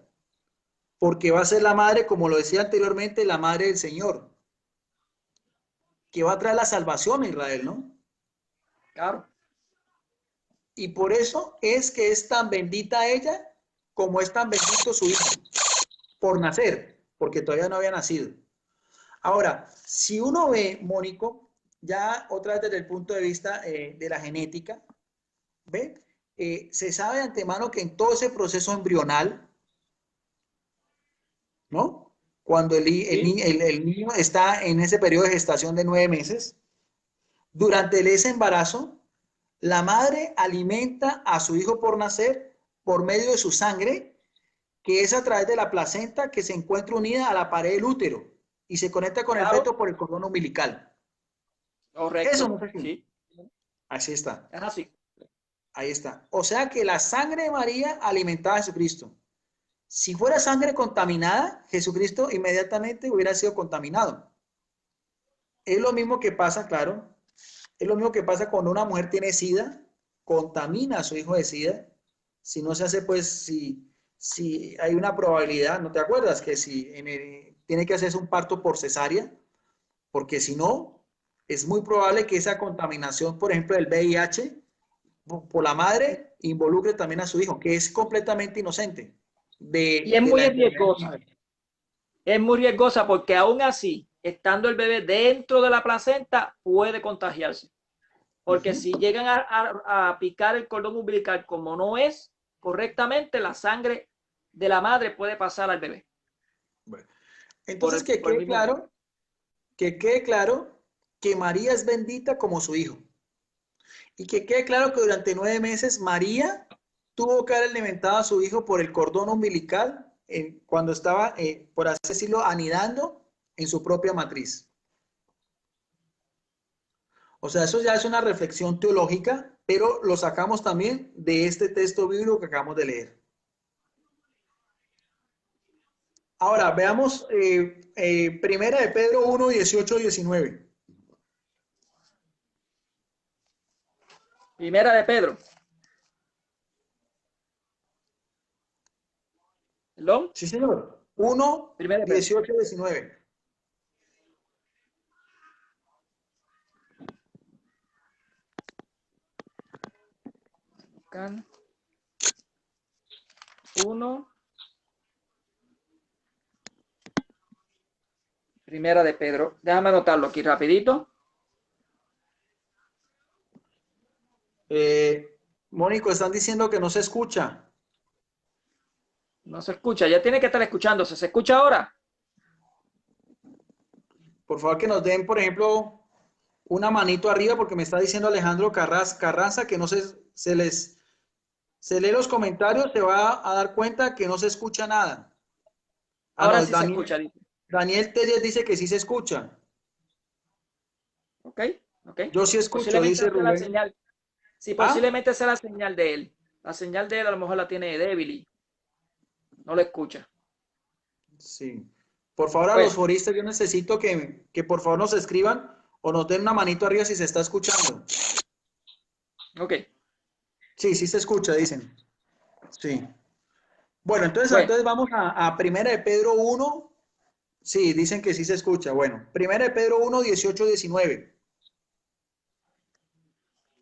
porque va a ser la madre, como lo decía anteriormente, la madre del Señor, que va a traer la salvación a Israel, ¿no? Claro. Y por eso es que es tan bendita ella como es tan bendito su hijo, por nacer, porque todavía no había nacido. Ahora, si uno ve, Mónico, ya otra vez desde el punto de vista de la genética, ¿ve? se sabe de antemano que en todo ese proceso embrional, ¿no? Cuando el niño está en ese periodo de gestación de 9 meses, durante ese embarazo, la madre alimenta a su hijo por nacer por medio de su sangre, que es a través de la placenta que se encuentra unida a la pared del útero y se conecta con el feto por el cordón umbilical. Correcto. Eso no es así. Sí. Así está. Es así. Ahí está. O sea que la sangre de María alimentaba a Jesucristo. Si fuera sangre contaminada, Jesucristo inmediatamente hubiera sido contaminado. Es lo mismo que pasa, claro, es lo mismo que pasa cuando una mujer tiene SIDA, contamina a su hijo de SIDA. Si no se hace, pues, si hay una probabilidad, ¿no te acuerdas? Que si tiene que hacerse un parto por cesárea, porque si no, es muy probable que esa contaminación, por ejemplo, del VIH, por la madre, involucre también a su hijo, que es completamente inocente Y es de muy la enfermedad. riesgosa. Es muy riesgosa porque aún así, estando el bebé dentro de la placenta, puede contagiarse. Porque si llegan a picar el cordón umbilical como no es correctamente, la sangre de la madre puede pasar al bebé. Bueno, entonces que por el quede mismo claro, que María es bendita como su hijo. Y que quede claro que durante 9 meses María tuvo que haber alimentado a su hijo por el cordón umbilical cuando estaba, por así decirlo, anidando en su propia matriz. O sea, eso ya es una reflexión teológica, pero lo sacamos también de este texto bíblico que acabamos de leer. Ahora, veamos Primera de Pedro 1, 18, 19. Primera de Pedro. ¿Perdón? Sí, señor. 1, Primera de Pedro. 18, 19. Uno. Primera de Pedro. Déjame anotarlo aquí rapidito. Mónico, están diciendo que no se escucha. No se escucha. Ya tiene que estar escuchándose. ¿Se escucha ahora? Por favor, que nos den, por ejemplo, una manito arriba, porque me está diciendo Alejandro Carranza que no se lee los comentarios, se va a dar cuenta que no se escucha nada. Ahora No, sí se escucha. Dice. Daniel Telles dice que sí se escucha. Ok, ok. Yo sí escucho, Posiblemente dice sea la Rubén. señal. Sí, ¿Ah? posiblemente sea la señal de él. La señal de él a lo mejor la tiene débil y no lo escucha. Sí. Por favor, a los Bueno, foristas, yo necesito que por favor nos escriban o nos den una manito arriba si se está escuchando. ok. Sí, sí se escucha, dicen. Sí. Bueno, Bueno, entonces vamos a Primera de Pedro 1. Sí, dicen que sí se escucha. Bueno, Primera de Pedro 1, 18, 19.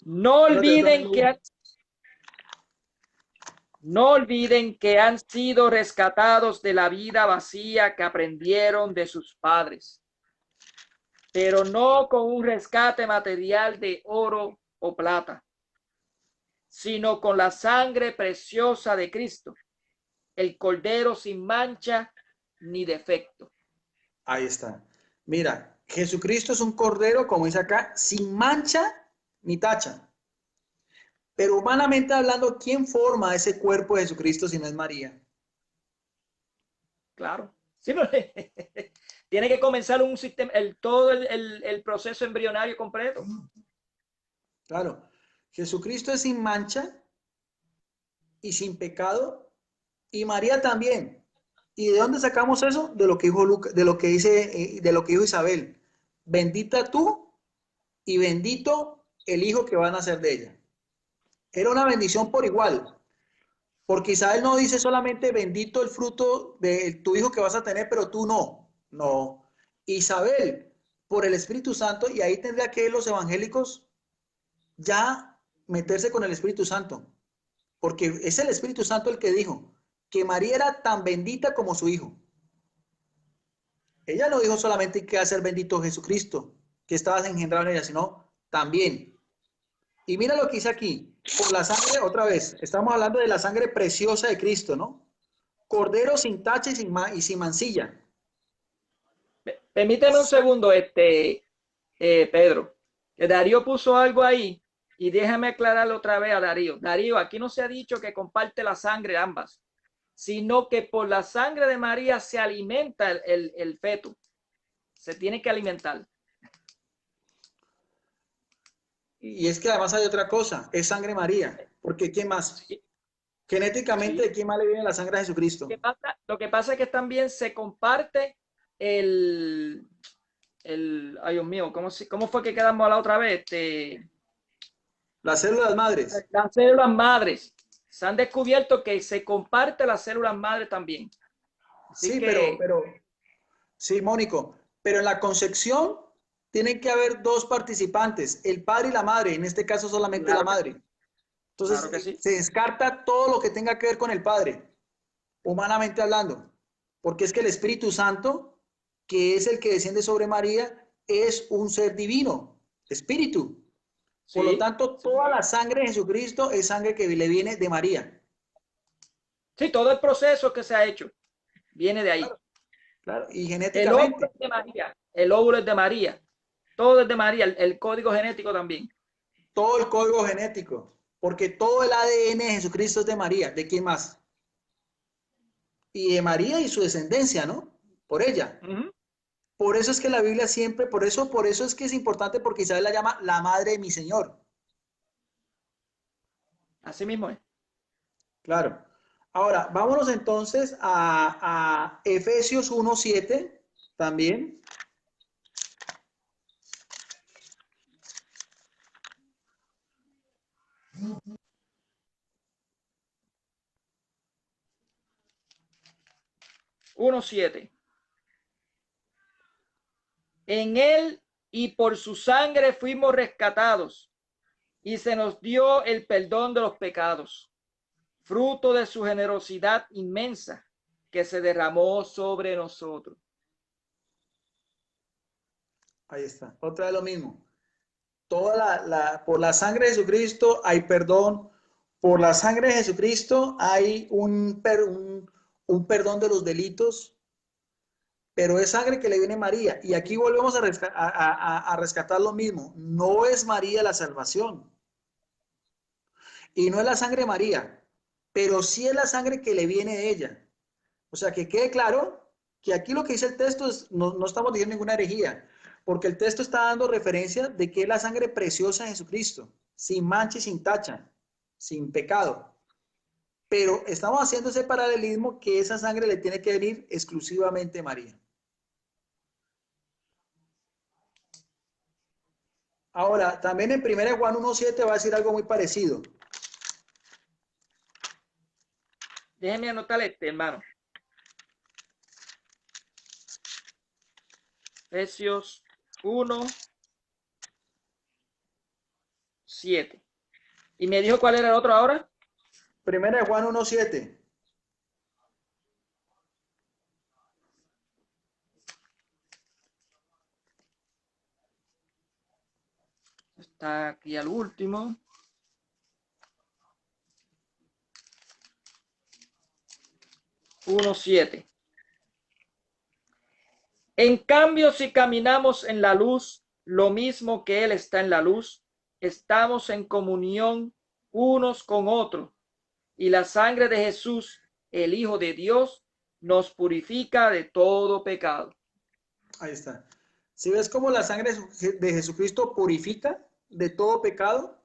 no olviden que no olviden que han sido rescatados de la vida vacía que aprendieron de sus padres, pero no con un rescate material de oro o plata, sino con la sangre preciosa de Cristo, el Cordero sin mancha ni defecto. Ahí está. Mira, Jesucristo es un cordero, como dice acá, sin mancha ni tacha. Pero humanamente hablando, ¿quién forma ese cuerpo de Jesucristo si no es María? Claro. Sí, pero tiene que comenzar un sistema, todo el proceso embrionario completo. Claro, Jesucristo es sin mancha y sin pecado, y María también. ¿Y de dónde sacamos eso? De lo que dijo Lucas, de lo que dijo Isabel. Bendita tú y bendito el hijo que va a nacer de ella. Era una bendición por igual, porque Isabel no dice solamente bendito el fruto de tu hijo que vas a tener, pero tú no. No. Isabel, por el Espíritu Santo, y ahí tendría que ir los evangélicos ya meterse con el Espíritu Santo, porque es el Espíritu Santo el que dijo que María era tan bendita como su hijo. Ella no dijo solamente que iba a ser bendito Jesucristo, que estaba engendrado en ella, sino también. Y mira lo que dice aquí, por la sangre, otra vez, estamos hablando de la sangre preciosa de Cristo, ¿no? Cordero sin tacha y sin mancilla. Permíteme un segundo, Pedro, que Darío puso algo ahí y déjame aclararlo otra vez a Darío. Darío, aquí no se ha dicho que comparte la sangre ambas, sino que por la sangre de María se alimenta el feto. Se tiene que alimentar. Y es que además hay otra cosa, es sangre María, porque ¿quién más? Sí, Genéticamente, sí. ¿de quién más le viene la sangre a Jesucristo? Lo que pasa es que también se comparte el, ay Dios mío, ¿cómo fue que quedamos la otra vez? Las células madres. Las células madres. Se han descubierto que se comparte las células madres también. Así Sí, que, sí, Mónico, pero en la concepción tienen que haber dos participantes, el padre y la madre, en este caso solamente la claro que, madre. Entonces, claro que sí. se descarta todo lo que tenga que ver con el padre, humanamente hablando, porque es que el Espíritu Santo, que es el que desciende sobre María, es un ser divino, espíritu. Por lo Sí, tanto, sí. toda la sangre de Jesucristo es sangre que le viene de María. Sí, todo el proceso que se ha hecho viene de ahí. Claro, claro. Y El óvulo genéticamente, es de María. El óvulo es de María. Todo es de María. El código genético también. todo el código genético, porque todo el ADN de Jesucristo es de María. ¿De quién más? Y de María y su descendencia, ¿no? Por ella. Ujú. Por eso es que la Biblia siempre, por eso es que es importante porque Isabel la llama la madre de mi Señor. Así mismo es. Claro. Ahora, vámonos entonces a Efesios 1:7 también. Uno siete. En él y por su sangre fuimos rescatados y se nos dio el perdón de los pecados, fruto de su generosidad inmensa que se derramó sobre nosotros. Ahí está. Otra vez lo mismo. Por la sangre de Jesucristo hay perdón. Por la sangre de Jesucristo hay un perdón de los delitos, pero es sangre que le viene a María. Y aquí volvemos a rescatar lo mismo. No es María la salvación y no es la sangre de María, pero sí es la sangre que le viene de ella. O sea, que quede claro que aquí lo que dice el texto es, no estamos diciendo ninguna herejía, porque el texto está dando referencia de que es la sangre preciosa de Jesucristo, sin mancha y sin tacha, sin pecado. Pero estamos haciendo ese paralelismo que esa sangre le tiene que venir exclusivamente a María. Ahora, también en 1 Juan 1:7 va a decir algo muy parecido. Déjenme anotar hermano. Efesios 1:7. ¿Y me dijo cuál era el otro ahora? 1 Juan 1:7. Está aquí al último. 1:7. En cambio, si caminamos en la luz, lo mismo que Él está en la luz, estamos en comunión unos con otros. Y la sangre de Jesús, el Hijo de Dios, nos purifica de todo pecado. Ahí está. Si ves cómo la sangre de Jesucristo purifica de todo pecado,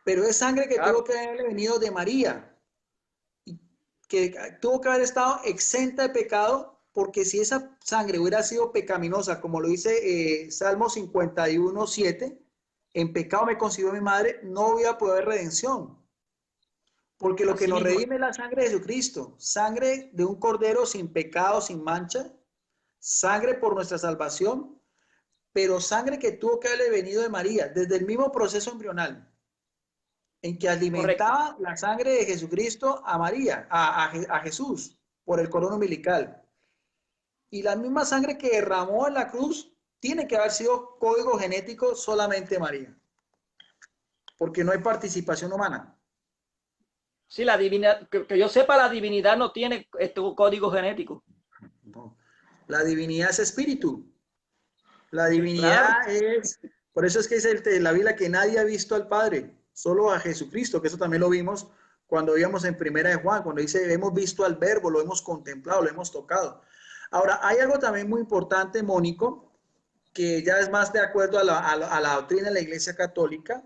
pero es sangre que Claro. tuvo que haberle venido de María, que tuvo que haber estado exenta de pecado, porque si esa sangre hubiera sido pecaminosa, como lo dice Salmo 51:7, en pecado me concibió mi madre, no hubiera podido haber redención. Porque lo que Así nos mismo. redime es la sangre de Jesucristo, sangre de un cordero sin pecado, sin mancha, sangre por nuestra salvación, pero sangre que tuvo que haberle venido de María, desde el mismo proceso embrional, en que Correcto. alimentaba la sangre de Jesucristo a María, a Jesús, por el cordón umbilical. Y la misma sangre que derramó en la cruz tiene que haber sido código genético solamente María. porque no hay participación humana. Sí, la divinidad, que yo sepa, la divinidad no tiene este código genético. No. La divinidad es espíritu. La Sí, claro. divinidad es, por eso es que dice la Biblia que nadie ha visto al Padre, solo a Jesucristo, que eso también lo vimos cuando íbamos en Primera de Juan, cuando dice, hemos visto al Verbo, lo hemos contemplado, lo hemos tocado. Ahora, hay algo también muy importante, Mónico, que ya es más de acuerdo a la doctrina de la Iglesia Católica,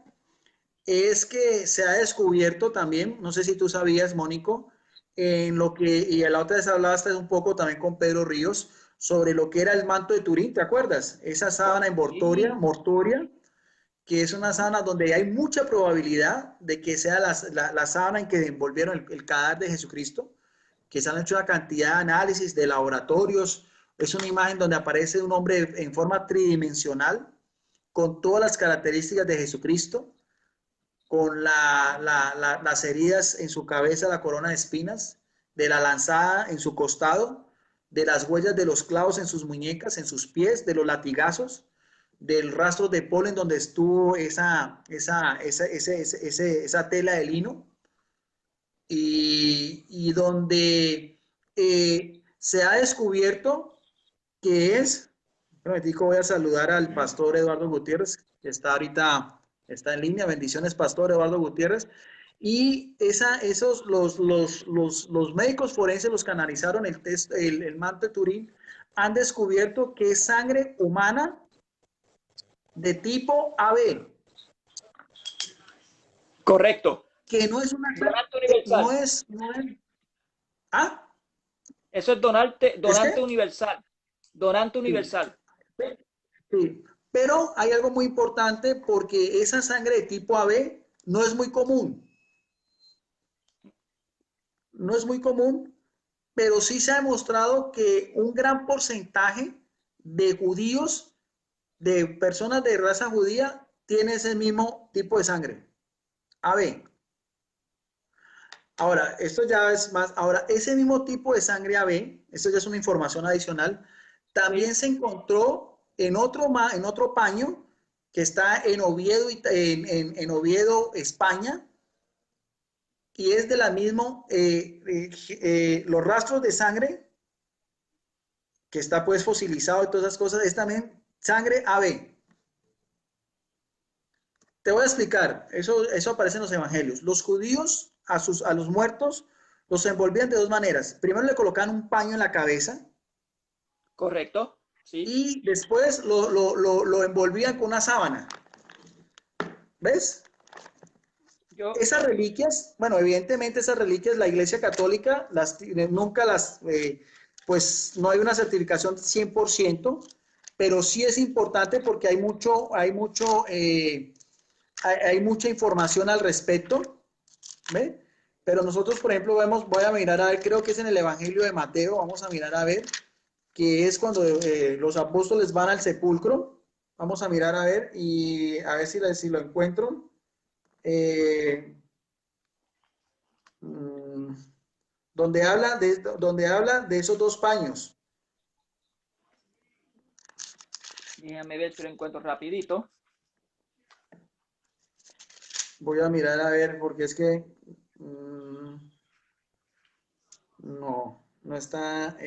es que se ha descubierto también, no sé si tú sabías, Mónico, en lo que, y a la otra vez hablaste un poco también con Pedro Ríos, sobre lo que era el manto de Turín, ¿te acuerdas? Esa sábana Sí. mortuoria, que es una sábana donde hay mucha probabilidad de que sea la sábana en que envolvieron el cadáver de Jesucristo, que se han hecho una cantidad de análisis de laboratorios. Es una imagen donde aparece un hombre en forma tridimensional, con todas las características de Jesucristo, con las heridas en su cabeza, la corona de espinas, de la lanzada en su costado, de las huellas de los clavos en sus muñecas, en sus pies, de los latigazos, del rastro de polen donde estuvo esa tela de lino, y donde se ha descubierto que es, voy a saludar al pastor Eduardo Gutiérrez, que está ahorita, está en línea. Bendiciones, pastor Eduardo Gutiérrez. Y los médicos forenses, los que analizaron el manto de Turín, han descubierto que es sangre humana de tipo AB, Correcto. que no es una Donante sangre, universal. ¿ah? Eso es donante, ¿Es donante que? universal. Donante Sí. universal. Sí, pero hay algo muy importante porque esa sangre de tipo AB no es muy común, no es muy común, pero sí se ha demostrado que un gran porcentaje de judíos, de personas de raza judía, tiene ese mismo tipo de sangre, AB. Ahora, esto ya es más, ahora, ese mismo tipo de sangre AB, esto ya es una información adicional, también Sí. se encontró en otro paño que está en Oviedo, en Oviedo, España, y es de la misma, los rastros de sangre, que está pues fosilizado y todas esas cosas, es también sangre AB. Te voy a explicar, eso aparece en los evangelios. Los judíos a los muertos los envolvían de dos maneras. Primero le colocaban un paño en la cabeza Correcto. Sí. y después lo envolvían con una sábana. ¿Ves? Yo, Esas reliquias, bueno, evidentemente esas reliquias la Iglesia Católica nunca pues no hay una certificación 100%, pero sí es importante porque hay mucha información al respecto, ¿ve? Pero nosotros, por ejemplo, voy a mirar a ver, creo que es en el Evangelio de Mateo, vamos a mirar a ver, que es cuando los apóstoles van al sepulcro, vamos a mirar a ver y a ver si lo encuentro. Eh, mm, donde habla de esos dos paños. déjame ver si lo encuentro rapidito. Voy a mirar a ver, porque es que no está.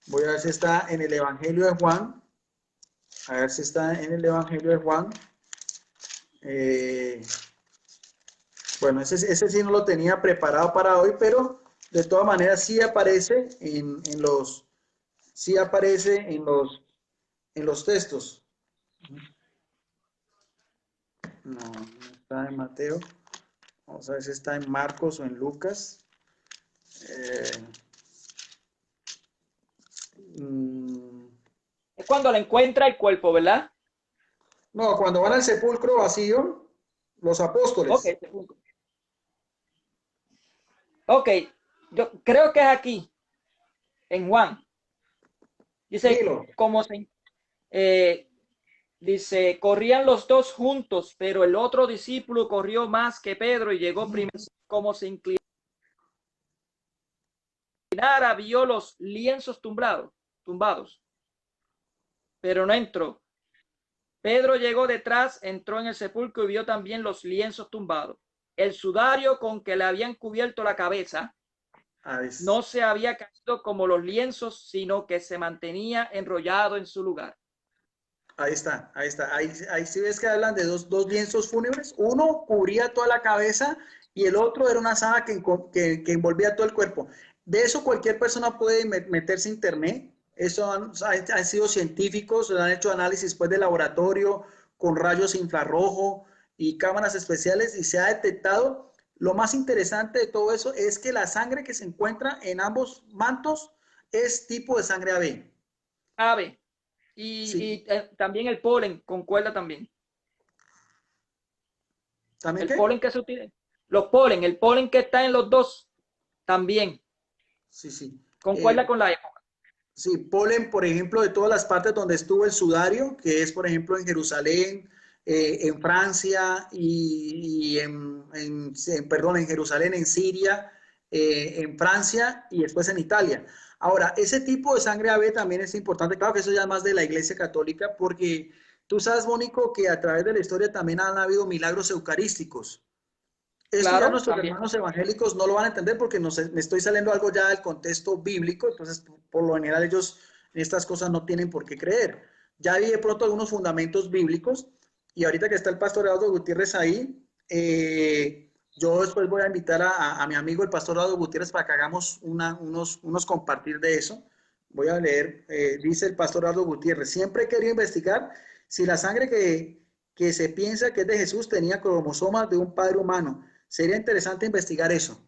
Voy a ver si está en el Evangelio de Juan. A ver si está en el Evangelio de Juan. Eh, bueno, ese sí no lo tenía preparado para hoy, pero de todas maneras sí aparece sí aparece en los textos. No está en Mateo. Vamos a ver si está en Marcos o en Lucas. Eh, mm, Es cuando la encuentra el cuerpo, ¿verdad? no, cuando van al sepulcro vacío, los Ok, apóstoles. ok. Yo creo que es aquí, en Juan. Dice, Dilo. eh, dice, corrían los dos juntos, pero el otro discípulo corrió más que Pedro y llegó primero. Como se inclinara, vio los lienzos tumbados, pero no entró. Pedro llegó detrás, entró en el sepulcro y vio también los lienzos tumbados. El sudario con que le habían cubierto la cabeza no se había caído como los lienzos, sino que se mantenía enrollado en su lugar. Ahí está, ahí está. Ahí sí ves que hablan de dos lienzos fúnebres. Uno cubría toda la cabeza y el otro era una sábana que envolvía todo el cuerpo. De eso cualquier persona puede meterse en internet. Eso han sido científicos, han hecho análisis pues, de laboratorio con rayos infrarrojo y cámaras especiales y se ha detectado. Lo más interesante de todo eso es que la sangre que se encuentra en ambos mantos es tipo de sangre AB. AB. Sí. Y también el polen, concuerda también. ¿También El qué? polen que se utiliza. Los polen, el polen que está en los dos, también. Sí, sí. Concuerda con la época. Sí, polen, por ejemplo, de todas las partes donde estuvo el sudario, que es, por ejemplo, en Jerusalén, en Francia y perdón, en Jerusalén, en Siria, en Francia y después en Italia. Ahora, ese tipo de sangre AB también es importante, claro que eso ya es más de la Iglesia Católica, porque tú sabes, Mónico, que a través de la historia también han habido milagros eucarísticos. Esto ya Claro, nuestros también. hermanos evangélicos no lo van a entender porque me estoy saliendo algo ya del contexto bíblico, entonces por lo general ellos en estas cosas no tienen por qué creer. Ya vi de pronto algunos fundamentos bíblicos y ahorita que está el pastor Eduardo Gutiérrez ahí, yo después voy a invitar a mi amigo el pastor Eduardo Gutiérrez para que hagamos unos compartir de eso. Voy a leer, dice el pastor Eduardo Gutiérrez, siempre he querido investigar si la sangre que se piensa que es de Jesús tenía cromosomas de un padre humano. Sería interesante investigar eso.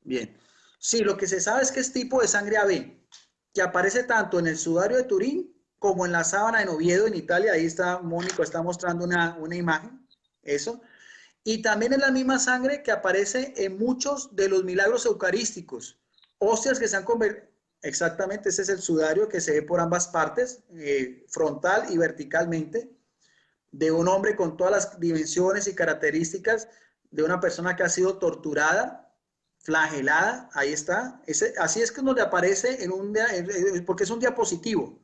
Bien. Sí, lo que se sabe es que es tipo de sangre AB, que aparece tanto en el sudario de Turín como en la sábana de Oviedo en Italia. Ahí está, Mónico está mostrando una imagen, eso. Y también es la misma sangre que aparece en muchos de los milagros eucarísticos. Hostias que se han convertido. Exactamente, ese es el sudario que se ve por ambas partes, frontal y verticalmente, de un hombre con todas las dimensiones y características de una persona que ha sido torturada, flagelada, ahí está. Así es que donde aparece porque es un diapositivo.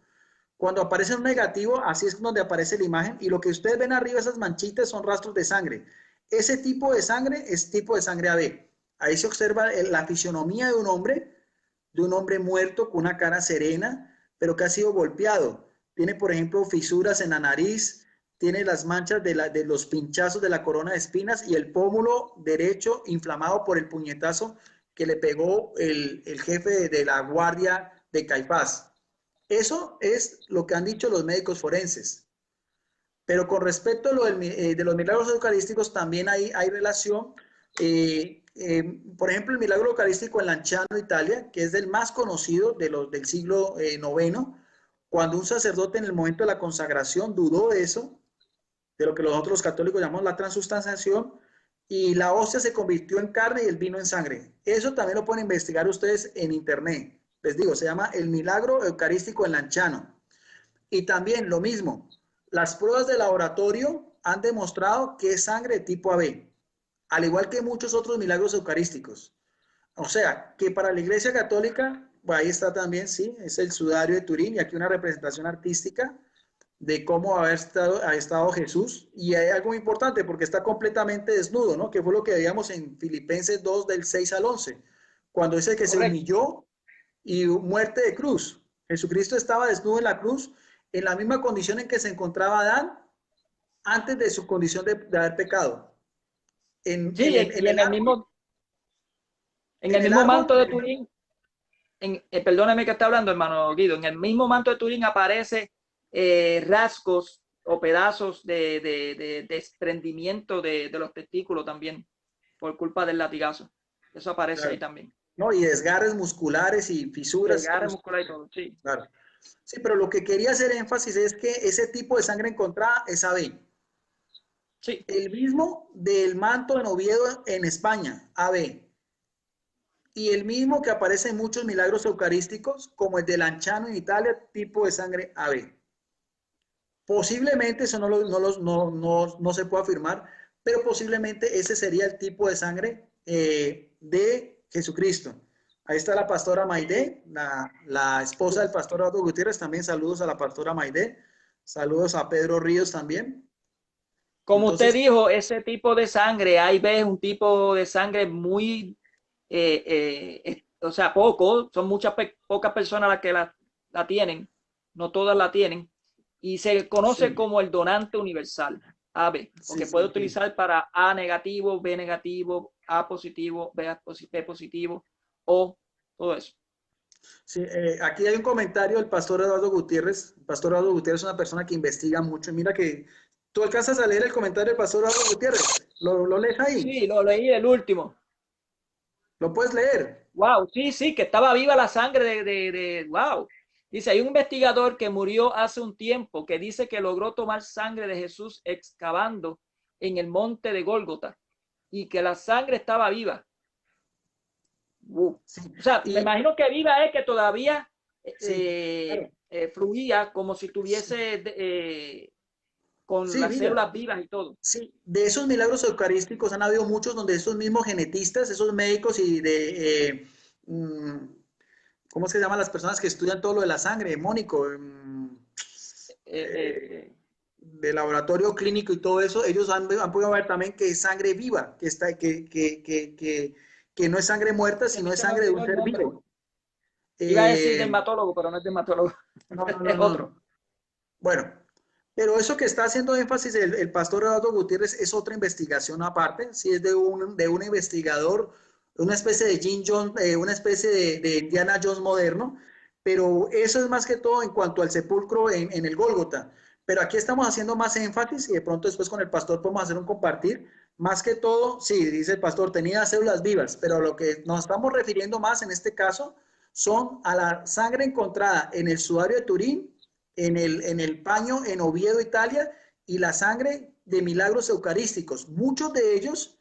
Cuando aparece un negativo, así es donde aparece la imagen y lo que ustedes ven arriba, esas manchitas, son rastros de sangre. Ese tipo de sangre es tipo de sangre AB. Ahí se observa la fisionomía de un hombre muerto con una cara serena, pero que ha sido golpeado. Tiene, por ejemplo, fisuras en la nariz, tiene las manchas de los pinchazos de la corona de espinas y el pómulo derecho inflamado por el puñetazo que le pegó el jefe de la guardia de Caifás. Eso es lo que han dicho los médicos forenses. Pero con respecto a de los milagros eucarísticos, también hay relación. Por ejemplo, el milagro eucarístico en Lanciano, Italia, que es el más conocido del siglo IX, cuando un sacerdote en el momento de la consagración dudó de eso, de lo que nosotros los católicos llamamos la transustanciación, y la hostia se convirtió en carne y el vino en sangre. Eso también lo pueden investigar ustedes en internet. Les digo, se llama el milagro eucarístico en Lanciano. Y también lo mismo, las pruebas de laboratorio han demostrado que es sangre de tipo AB, al igual que muchos otros milagros eucarísticos. O sea, que para la Iglesia Católica, bueno, ahí está también, sí, es el sudario de Turín y aquí una representación artística de cómo ha estado Jesús. Y hay algo importante porque está completamente desnudo, ¿no? Que fue lo que veíamos en Filipenses 2 del 6 al 11, cuando dice que se Correcto. humilló y muerte de cruz. Jesucristo estaba desnudo en la cruz en la misma condición en que se encontraba Adán antes de su condición de haber pecado. Sí, y El árbol, en en el el mismo árbol, manto de Turín, perdóname que está hablando, hermano Guido, en el mismo manto de Turín aparece rasgos o pedazos de desprendimiento de los testículos también, por culpa del latigazo. Eso aparece ahí claro, también. ¿no? Y desgarres musculares y fisuras. Desgarre muscular y todo, sí. Claro. Sí, pero lo que quería hacer énfasis es que ese tipo de sangre encontrada es AB. Sí, El mismo del manto en Oviedo en España, AB. Y el mismo que aparece en muchos milagros eucarísticos, como el de Lanciano en Italia, tipo de sangre AB. Posiblemente, eso no se puede afirmar, pero posiblemente ese sería el tipo de sangre de Jesucristo. Ahí está la pastora Maide, la esposa del pastor Eduardo Gutiérrez. También saludos a la pastora Maide. Saludos a Pedro Ríos también. Como usted Entonces, dijo, ese tipo de sangre, hay veces un tipo de sangre muy, o sea, poco, son pocas personas las que la tienen, no todas la tienen, y se conoce sí, como el donante universal, AB, sí, porque sí, puede sí. utilizar para A negativo, B negativo, A positivo, B positivo, o todo eso. Sí, aquí hay un comentario del pastor Eduardo Gutiérrez. El pastor Eduardo Gutiérrez es una persona que investiga mucho. Y mira que tú alcanzas a leer el comentario del pastor Eduardo Gutiérrez. ¿Lo lees ahí? Sí, lo leí el último. ¿Lo puedes leer? Wow, sí, sí, que estaba viva la sangre wow. Dice, hay un investigador que murió hace un tiempo que dice que logró tomar sangre de Jesús excavando en el monte de Gólgota y que la sangre estaba viva. Sí. O sea, me Y imagino que viva es que todavía sí, claro. fluía como si Sí, tuviese con sí, las vida. células vivas y todo. Sí, de esos milagros eucarísticos han habido muchos donde estos mismos genetistas, esos médicos y ¿cómo se llaman las personas que estudian todo lo de la sangre? Mónico, Eh, eh, eh, de laboratorio clínico y todo eso, ellos han podido ver también que es sangre viva, que no es sangre muerta, a sino mí es se me sangre de un olvidó el ser nombre. vivo. Iba a decir Eh, dermatólogo, pero no es dermatólogo, no, no, no, es otro. no. Bueno, pero eso que está haciendo énfasis el pastor Eduardo Gutiérrez es otra investigación aparte, si es de un investigador, una especie de Jim Jones, una especie de Indiana Jones moderno, pero eso es más que todo en cuanto al sepulcro en el Gólgota. Pero aquí estamos haciendo más énfasis y de pronto después con el pastor podemos hacer un compartir. Más que todo, sí, dice el pastor, tenía células vivas, pero lo que nos estamos refiriendo más en este caso son a la sangre encontrada en el sudario de Turín, en el paño en Oviedo, Italia, y la sangre de milagros eucarísticos. Muchos de ellos,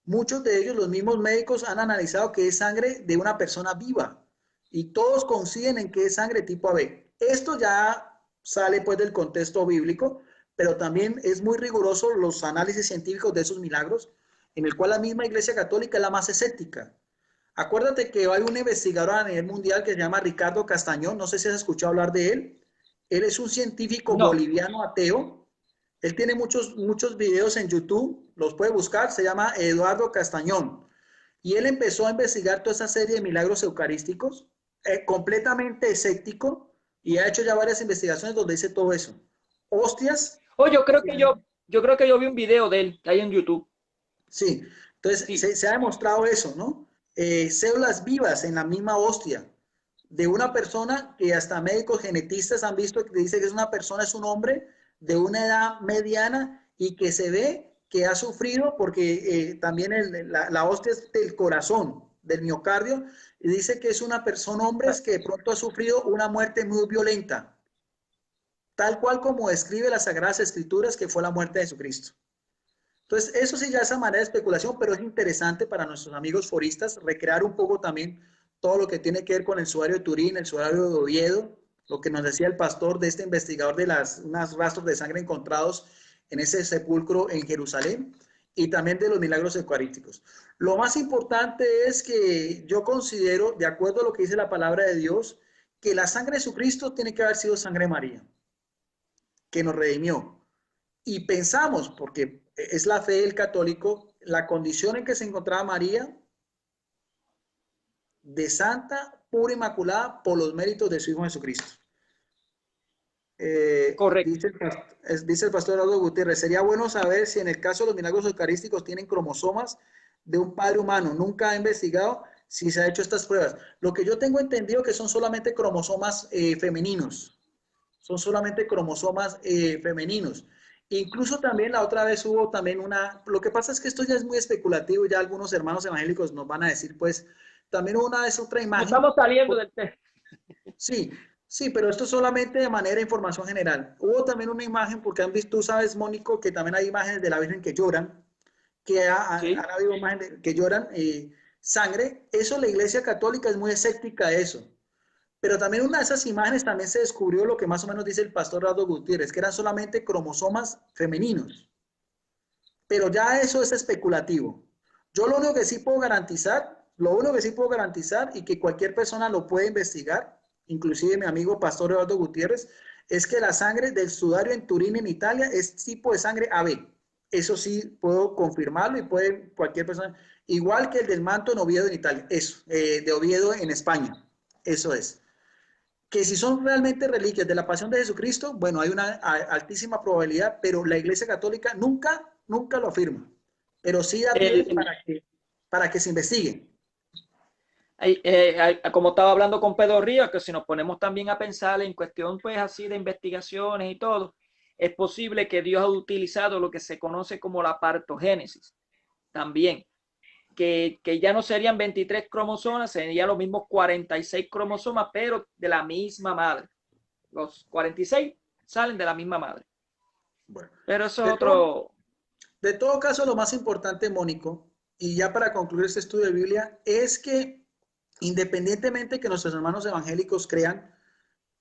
los mismos médicos han analizado que es sangre de una persona viva y todos coinciden en que es sangre tipo AB. Esto ya sale pues del contexto bíblico, pero también es muy riguroso los análisis científicos de esos milagros, en el cual la misma Iglesia Católica es la más escéptica. Acuérdate que hay un investigador a nivel mundial que se llama Ricardo Castañón, no sé si has escuchado hablar de él. Él es un científico No, boliviano ateo. Él tiene muchos videos en YouTube, los puede buscar, se llama Eduardo Castañón. Y él empezó a investigar toda esa serie de milagros eucarísticos, completamente escéptico, y ha hecho ya varias investigaciones donde dice todo eso. Hostias, oh, yo creo que yo vi un video de él ahí en YouTube. sí, entonces Sí, se ha demostrado eso, ¿no? Células vivas en la misma hostia de una persona que hasta médicos genetistas han visto que dice que es una persona, es un hombre de una edad mediana y que se ve que ha sufrido porque también la hostia es del corazón, del miocardio, y dice que es una persona, hombres, que de pronto ha sufrido una muerte muy violenta, tal cual como describe las Sagradas Escrituras que fue la muerte de Jesucristo. Entonces, eso sí ya es a manera de especulación, pero es interesante para nuestros amigos foristas recrear un poco también todo lo que tiene que ver con el sudario de Turín, el sudario de Oviedo, lo que nos decía el pastor de este investigador de unos rastros de sangre encontrados en ese sepulcro en Jerusalén y también de los milagros eucarísticos. Lo más importante es que yo considero, de acuerdo a lo que dice la palabra de Dios, que la sangre de Jesucristo tiene que haber sido sangre de María, que nos redimió. Y pensamos, porque es la fe del católico, la condición en que se encontraba María de santa, pura, inmaculada, por los méritos de su Hijo Jesucristo. correcto. Dice el pastor Eduardo Gutiérrez, sería bueno saber si en el caso de los milagros eucarísticos tienen cromosomas de un padre humano. Nunca ha investigado si se ha hecho estas pruebas. Lo que yo tengo entendido que son solamente cromosomas femeninos. Son solamente cromosomas femeninos. Incluso también la otra vez hubo también lo que pasa es que esto ya es muy especulativo, ya algunos hermanos evangélicos nos van a decir, pues, también hubo una vez otra No imagen. estamos saliendo del tema. Sí, sí, pero esto solamente de manera de información general. Hubo también una imagen, porque han visto, tú sabes, Mónico, que también hay imágenes de la Virgen que lloran, han Sí, habido imágenes que lloran sangre. Eso la Iglesia Católica es muy escéptica de eso. Pero también una de esas imágenes también se descubrió lo que más o menos dice el pastor Rado Gutiérrez, que eran solamente cromosomas femeninos. Pero ya eso es especulativo. Yo lo único que sí puedo garantizar y que cualquier persona lo puede investigar, inclusive mi amigo Pastor Eduardo Gutiérrez, es que la sangre del sudario en Turín, en Italia, es tipo de sangre AB. Eso sí puedo confirmarlo y puede cualquier persona, igual que el del manto en Oviedo en Italia, eso, de Oviedo en España, eso es. Que si son realmente reliquias de la pasión de Jesucristo, bueno, hay una altísima probabilidad, pero la Iglesia Católica nunca lo afirma, pero sí da El, pie el, para que se investigue. como estaba hablando con Pedro Ríos, que si nos ponemos también a pensar en cuestión pues así de investigaciones y todo, es posible que Dios ha utilizado lo que se conoce como la partogénesis también, que ya no serían 23 cromosomas, serían los mismos 46 cromosomas, pero de la misma madre. Los 46 salen de la misma madre. Bueno, Pero eso es de todo, otro... de todo caso, lo más importante, Mónico, y ya para concluir este estudio de Biblia, es que independientemente que nuestros hermanos evangélicos crean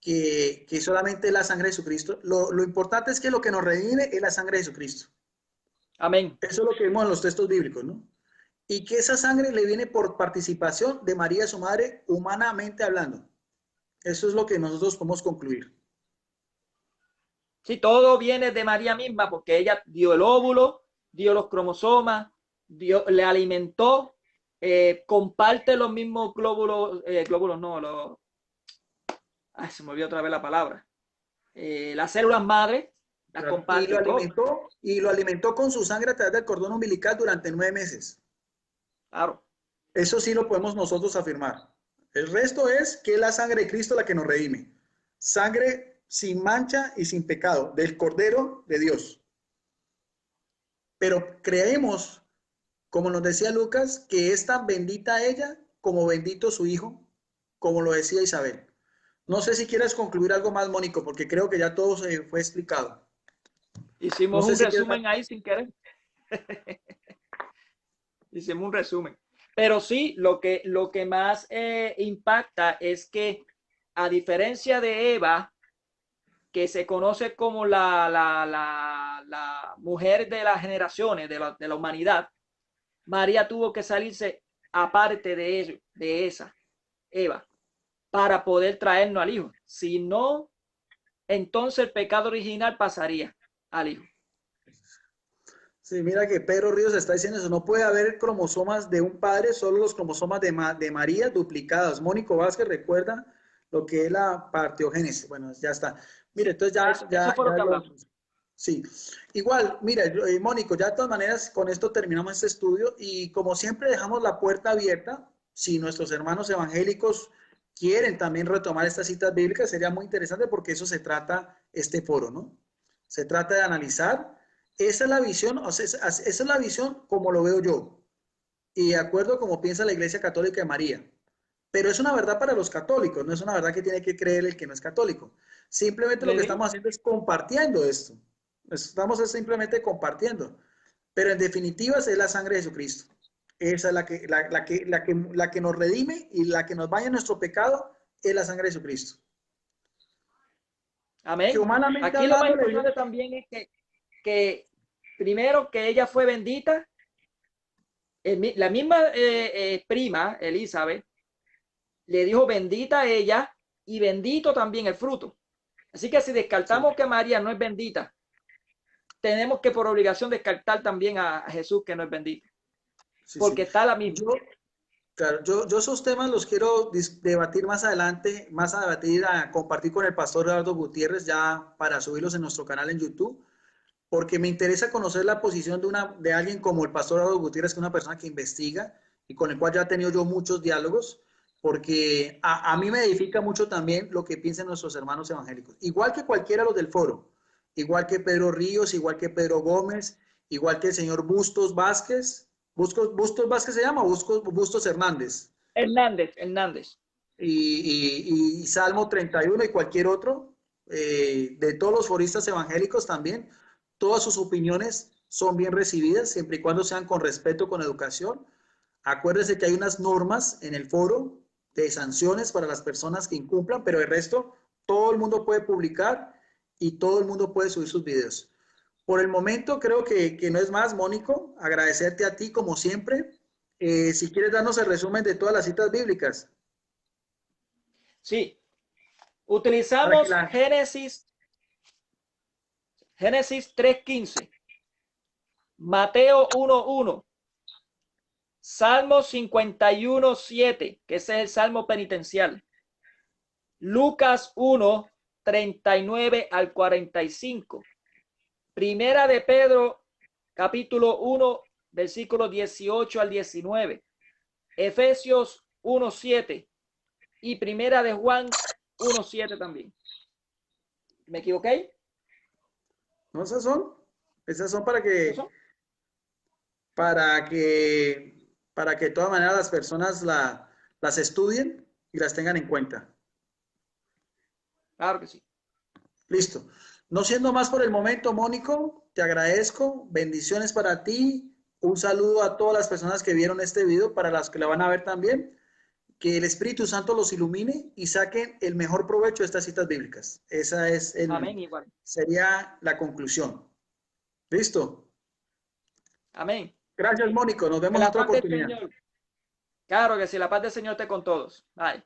que solamente es la sangre de Jesucristo, lo importante es que lo que nos redime es la sangre de Jesucristo. Amén. Eso es lo que vemos en los textos bíblicos, ¿no? Y que esa sangre le viene por participación de María, su madre, humanamente hablando. Eso es lo que nosotros podemos concluir. Sí, todo viene de María misma, porque ella dio el óvulo, dio los cromosomas, le alimentó, comparte los mismos glóbulos no, se me olvidó otra vez la palabra. Las células madre las comparte todo. Y lo alimentó con su sangre a través del cordón umbilical durante 9 meses. Claro. Eso sí lo podemos nosotros afirmar. El resto es que es la sangre de Cristo la que nos redime. Sangre sin mancha y sin pecado del Cordero de Dios. Pero creemos, como nos decía Lucas, que es tan bendita ella como bendito su hijo, como lo decía Isabel. No sé si quieres concluir algo más, Mónico, porque creo que ya todo se fue explicado. No Hicimos sé un si quieres... resumen ahí sin querer. Hicimos un resumen. Pero sí, lo que más impacta es que, a diferencia de Eva, que se conoce como la mujer de las generaciones, de la humanidad, María tuvo que salirse aparte de esa, Eva, para poder traernos al hijo. Si no, entonces el pecado original pasaría al hijo. Sí, mira que Pedro Ríos está diciendo eso. No puede haber cromosomas de un padre, solo los cromosomas de María duplicados. Mónico Vázquez recuerda lo que es la parteogénesis. Bueno, ya está. Mire, entonces Eso fue lo que hablamos. Sí, igual, mira, Mónico, ya de todas maneras con esto terminamos este estudio y como siempre dejamos la puerta abierta, si nuestros hermanos evangélicos quieren también retomar estas citas bíblicas, sería muy interesante porque eso se trata este foro, ¿no? Se trata de analizar, esa es la visión, o sea, esa es la visión como lo veo yo y de acuerdo como piensa la Iglesia Católica de María. Pero es una verdad para los católicos, no es una verdad que tiene que creer el que no es católico. Simplemente lo que estamos haciendo es compartiendo esto. Estamos simplemente compartiendo. Pero en definitiva es la sangre de Jesucristo. Esa es la que nos redime y la que nos baña en nuestro pecado es la sangre de Jesucristo. Que Amén. humanamente Aquí lo más hablando, importante también es que primero que ella fue bendita, la misma prima, Elizabeth, le dijo bendita ella y bendito también el fruto. Así que si descartamos que María no es bendita, tenemos que por obligación descartar también a Jesús que no es bendito. Porque está la misma. Claro, yo esos temas los quiero debatir más adelante, a compartir con el pastor Eduardo Gutiérrez ya para subirlos en nuestro canal en YouTube, porque me interesa conocer la posición de alguien como el pastor Eduardo Gutiérrez, que es una persona que investiga y con el cual ya he tenido yo muchos diálogos, porque a mí me edifica mucho también lo que piensan nuestros hermanos evangélicos, igual que cualquiera de los del foro, igual que Pedro Ríos, igual que Pedro Gómez, igual que el señor Bustos Vázquez. ¿Bustos Vázquez se llama o Bustos Hernández? Hernández. Y Salmo 31 y cualquier otro, de todos los foristas evangélicos también, todas sus opiniones son bien recibidas, siempre y cuando sean con respeto, con educación. Acuérdese que hay unas normas en el foro de sanciones para las personas que incumplan, pero el resto, todo el mundo puede publicar y todo el mundo puede subir sus videos. Por el momento creo que no es más, Mónico, agradecerte a ti como siempre. Si quieres darnos el resumen de todas las citas bíblicas. Sí, Utilizamos Para Génesis 3:15, Mateo 1:1, Salmo 51:7, que ese es el Salmo penitencial, Lucas 1:39 al 45, Primera de Pedro, capítulo 1, versículos 18 al 19, Efesios 1:7 y Primera de Juan 1:7 también. ¿Me equivoqué? No, esas son para que, ¿Eso? para que, para que de todas maneras las personas las estudien y las tengan en cuenta. Claro que sí. Listo. No siendo más por el momento, Mónico, te agradezco. Bendiciones para ti. Un saludo a todas las personas que vieron este video, para las que la van a ver también. Que el Espíritu Santo los ilumine y saquen el mejor provecho de estas citas bíblicas. Esa es Amén, igual. sería la conclusión. ¿Listo? Amén. Gracias, Mónico. Nos Que vemos en la otra paz del oportunidad. Señor. Claro que sí, la paz del Señor esté con todos. Bye.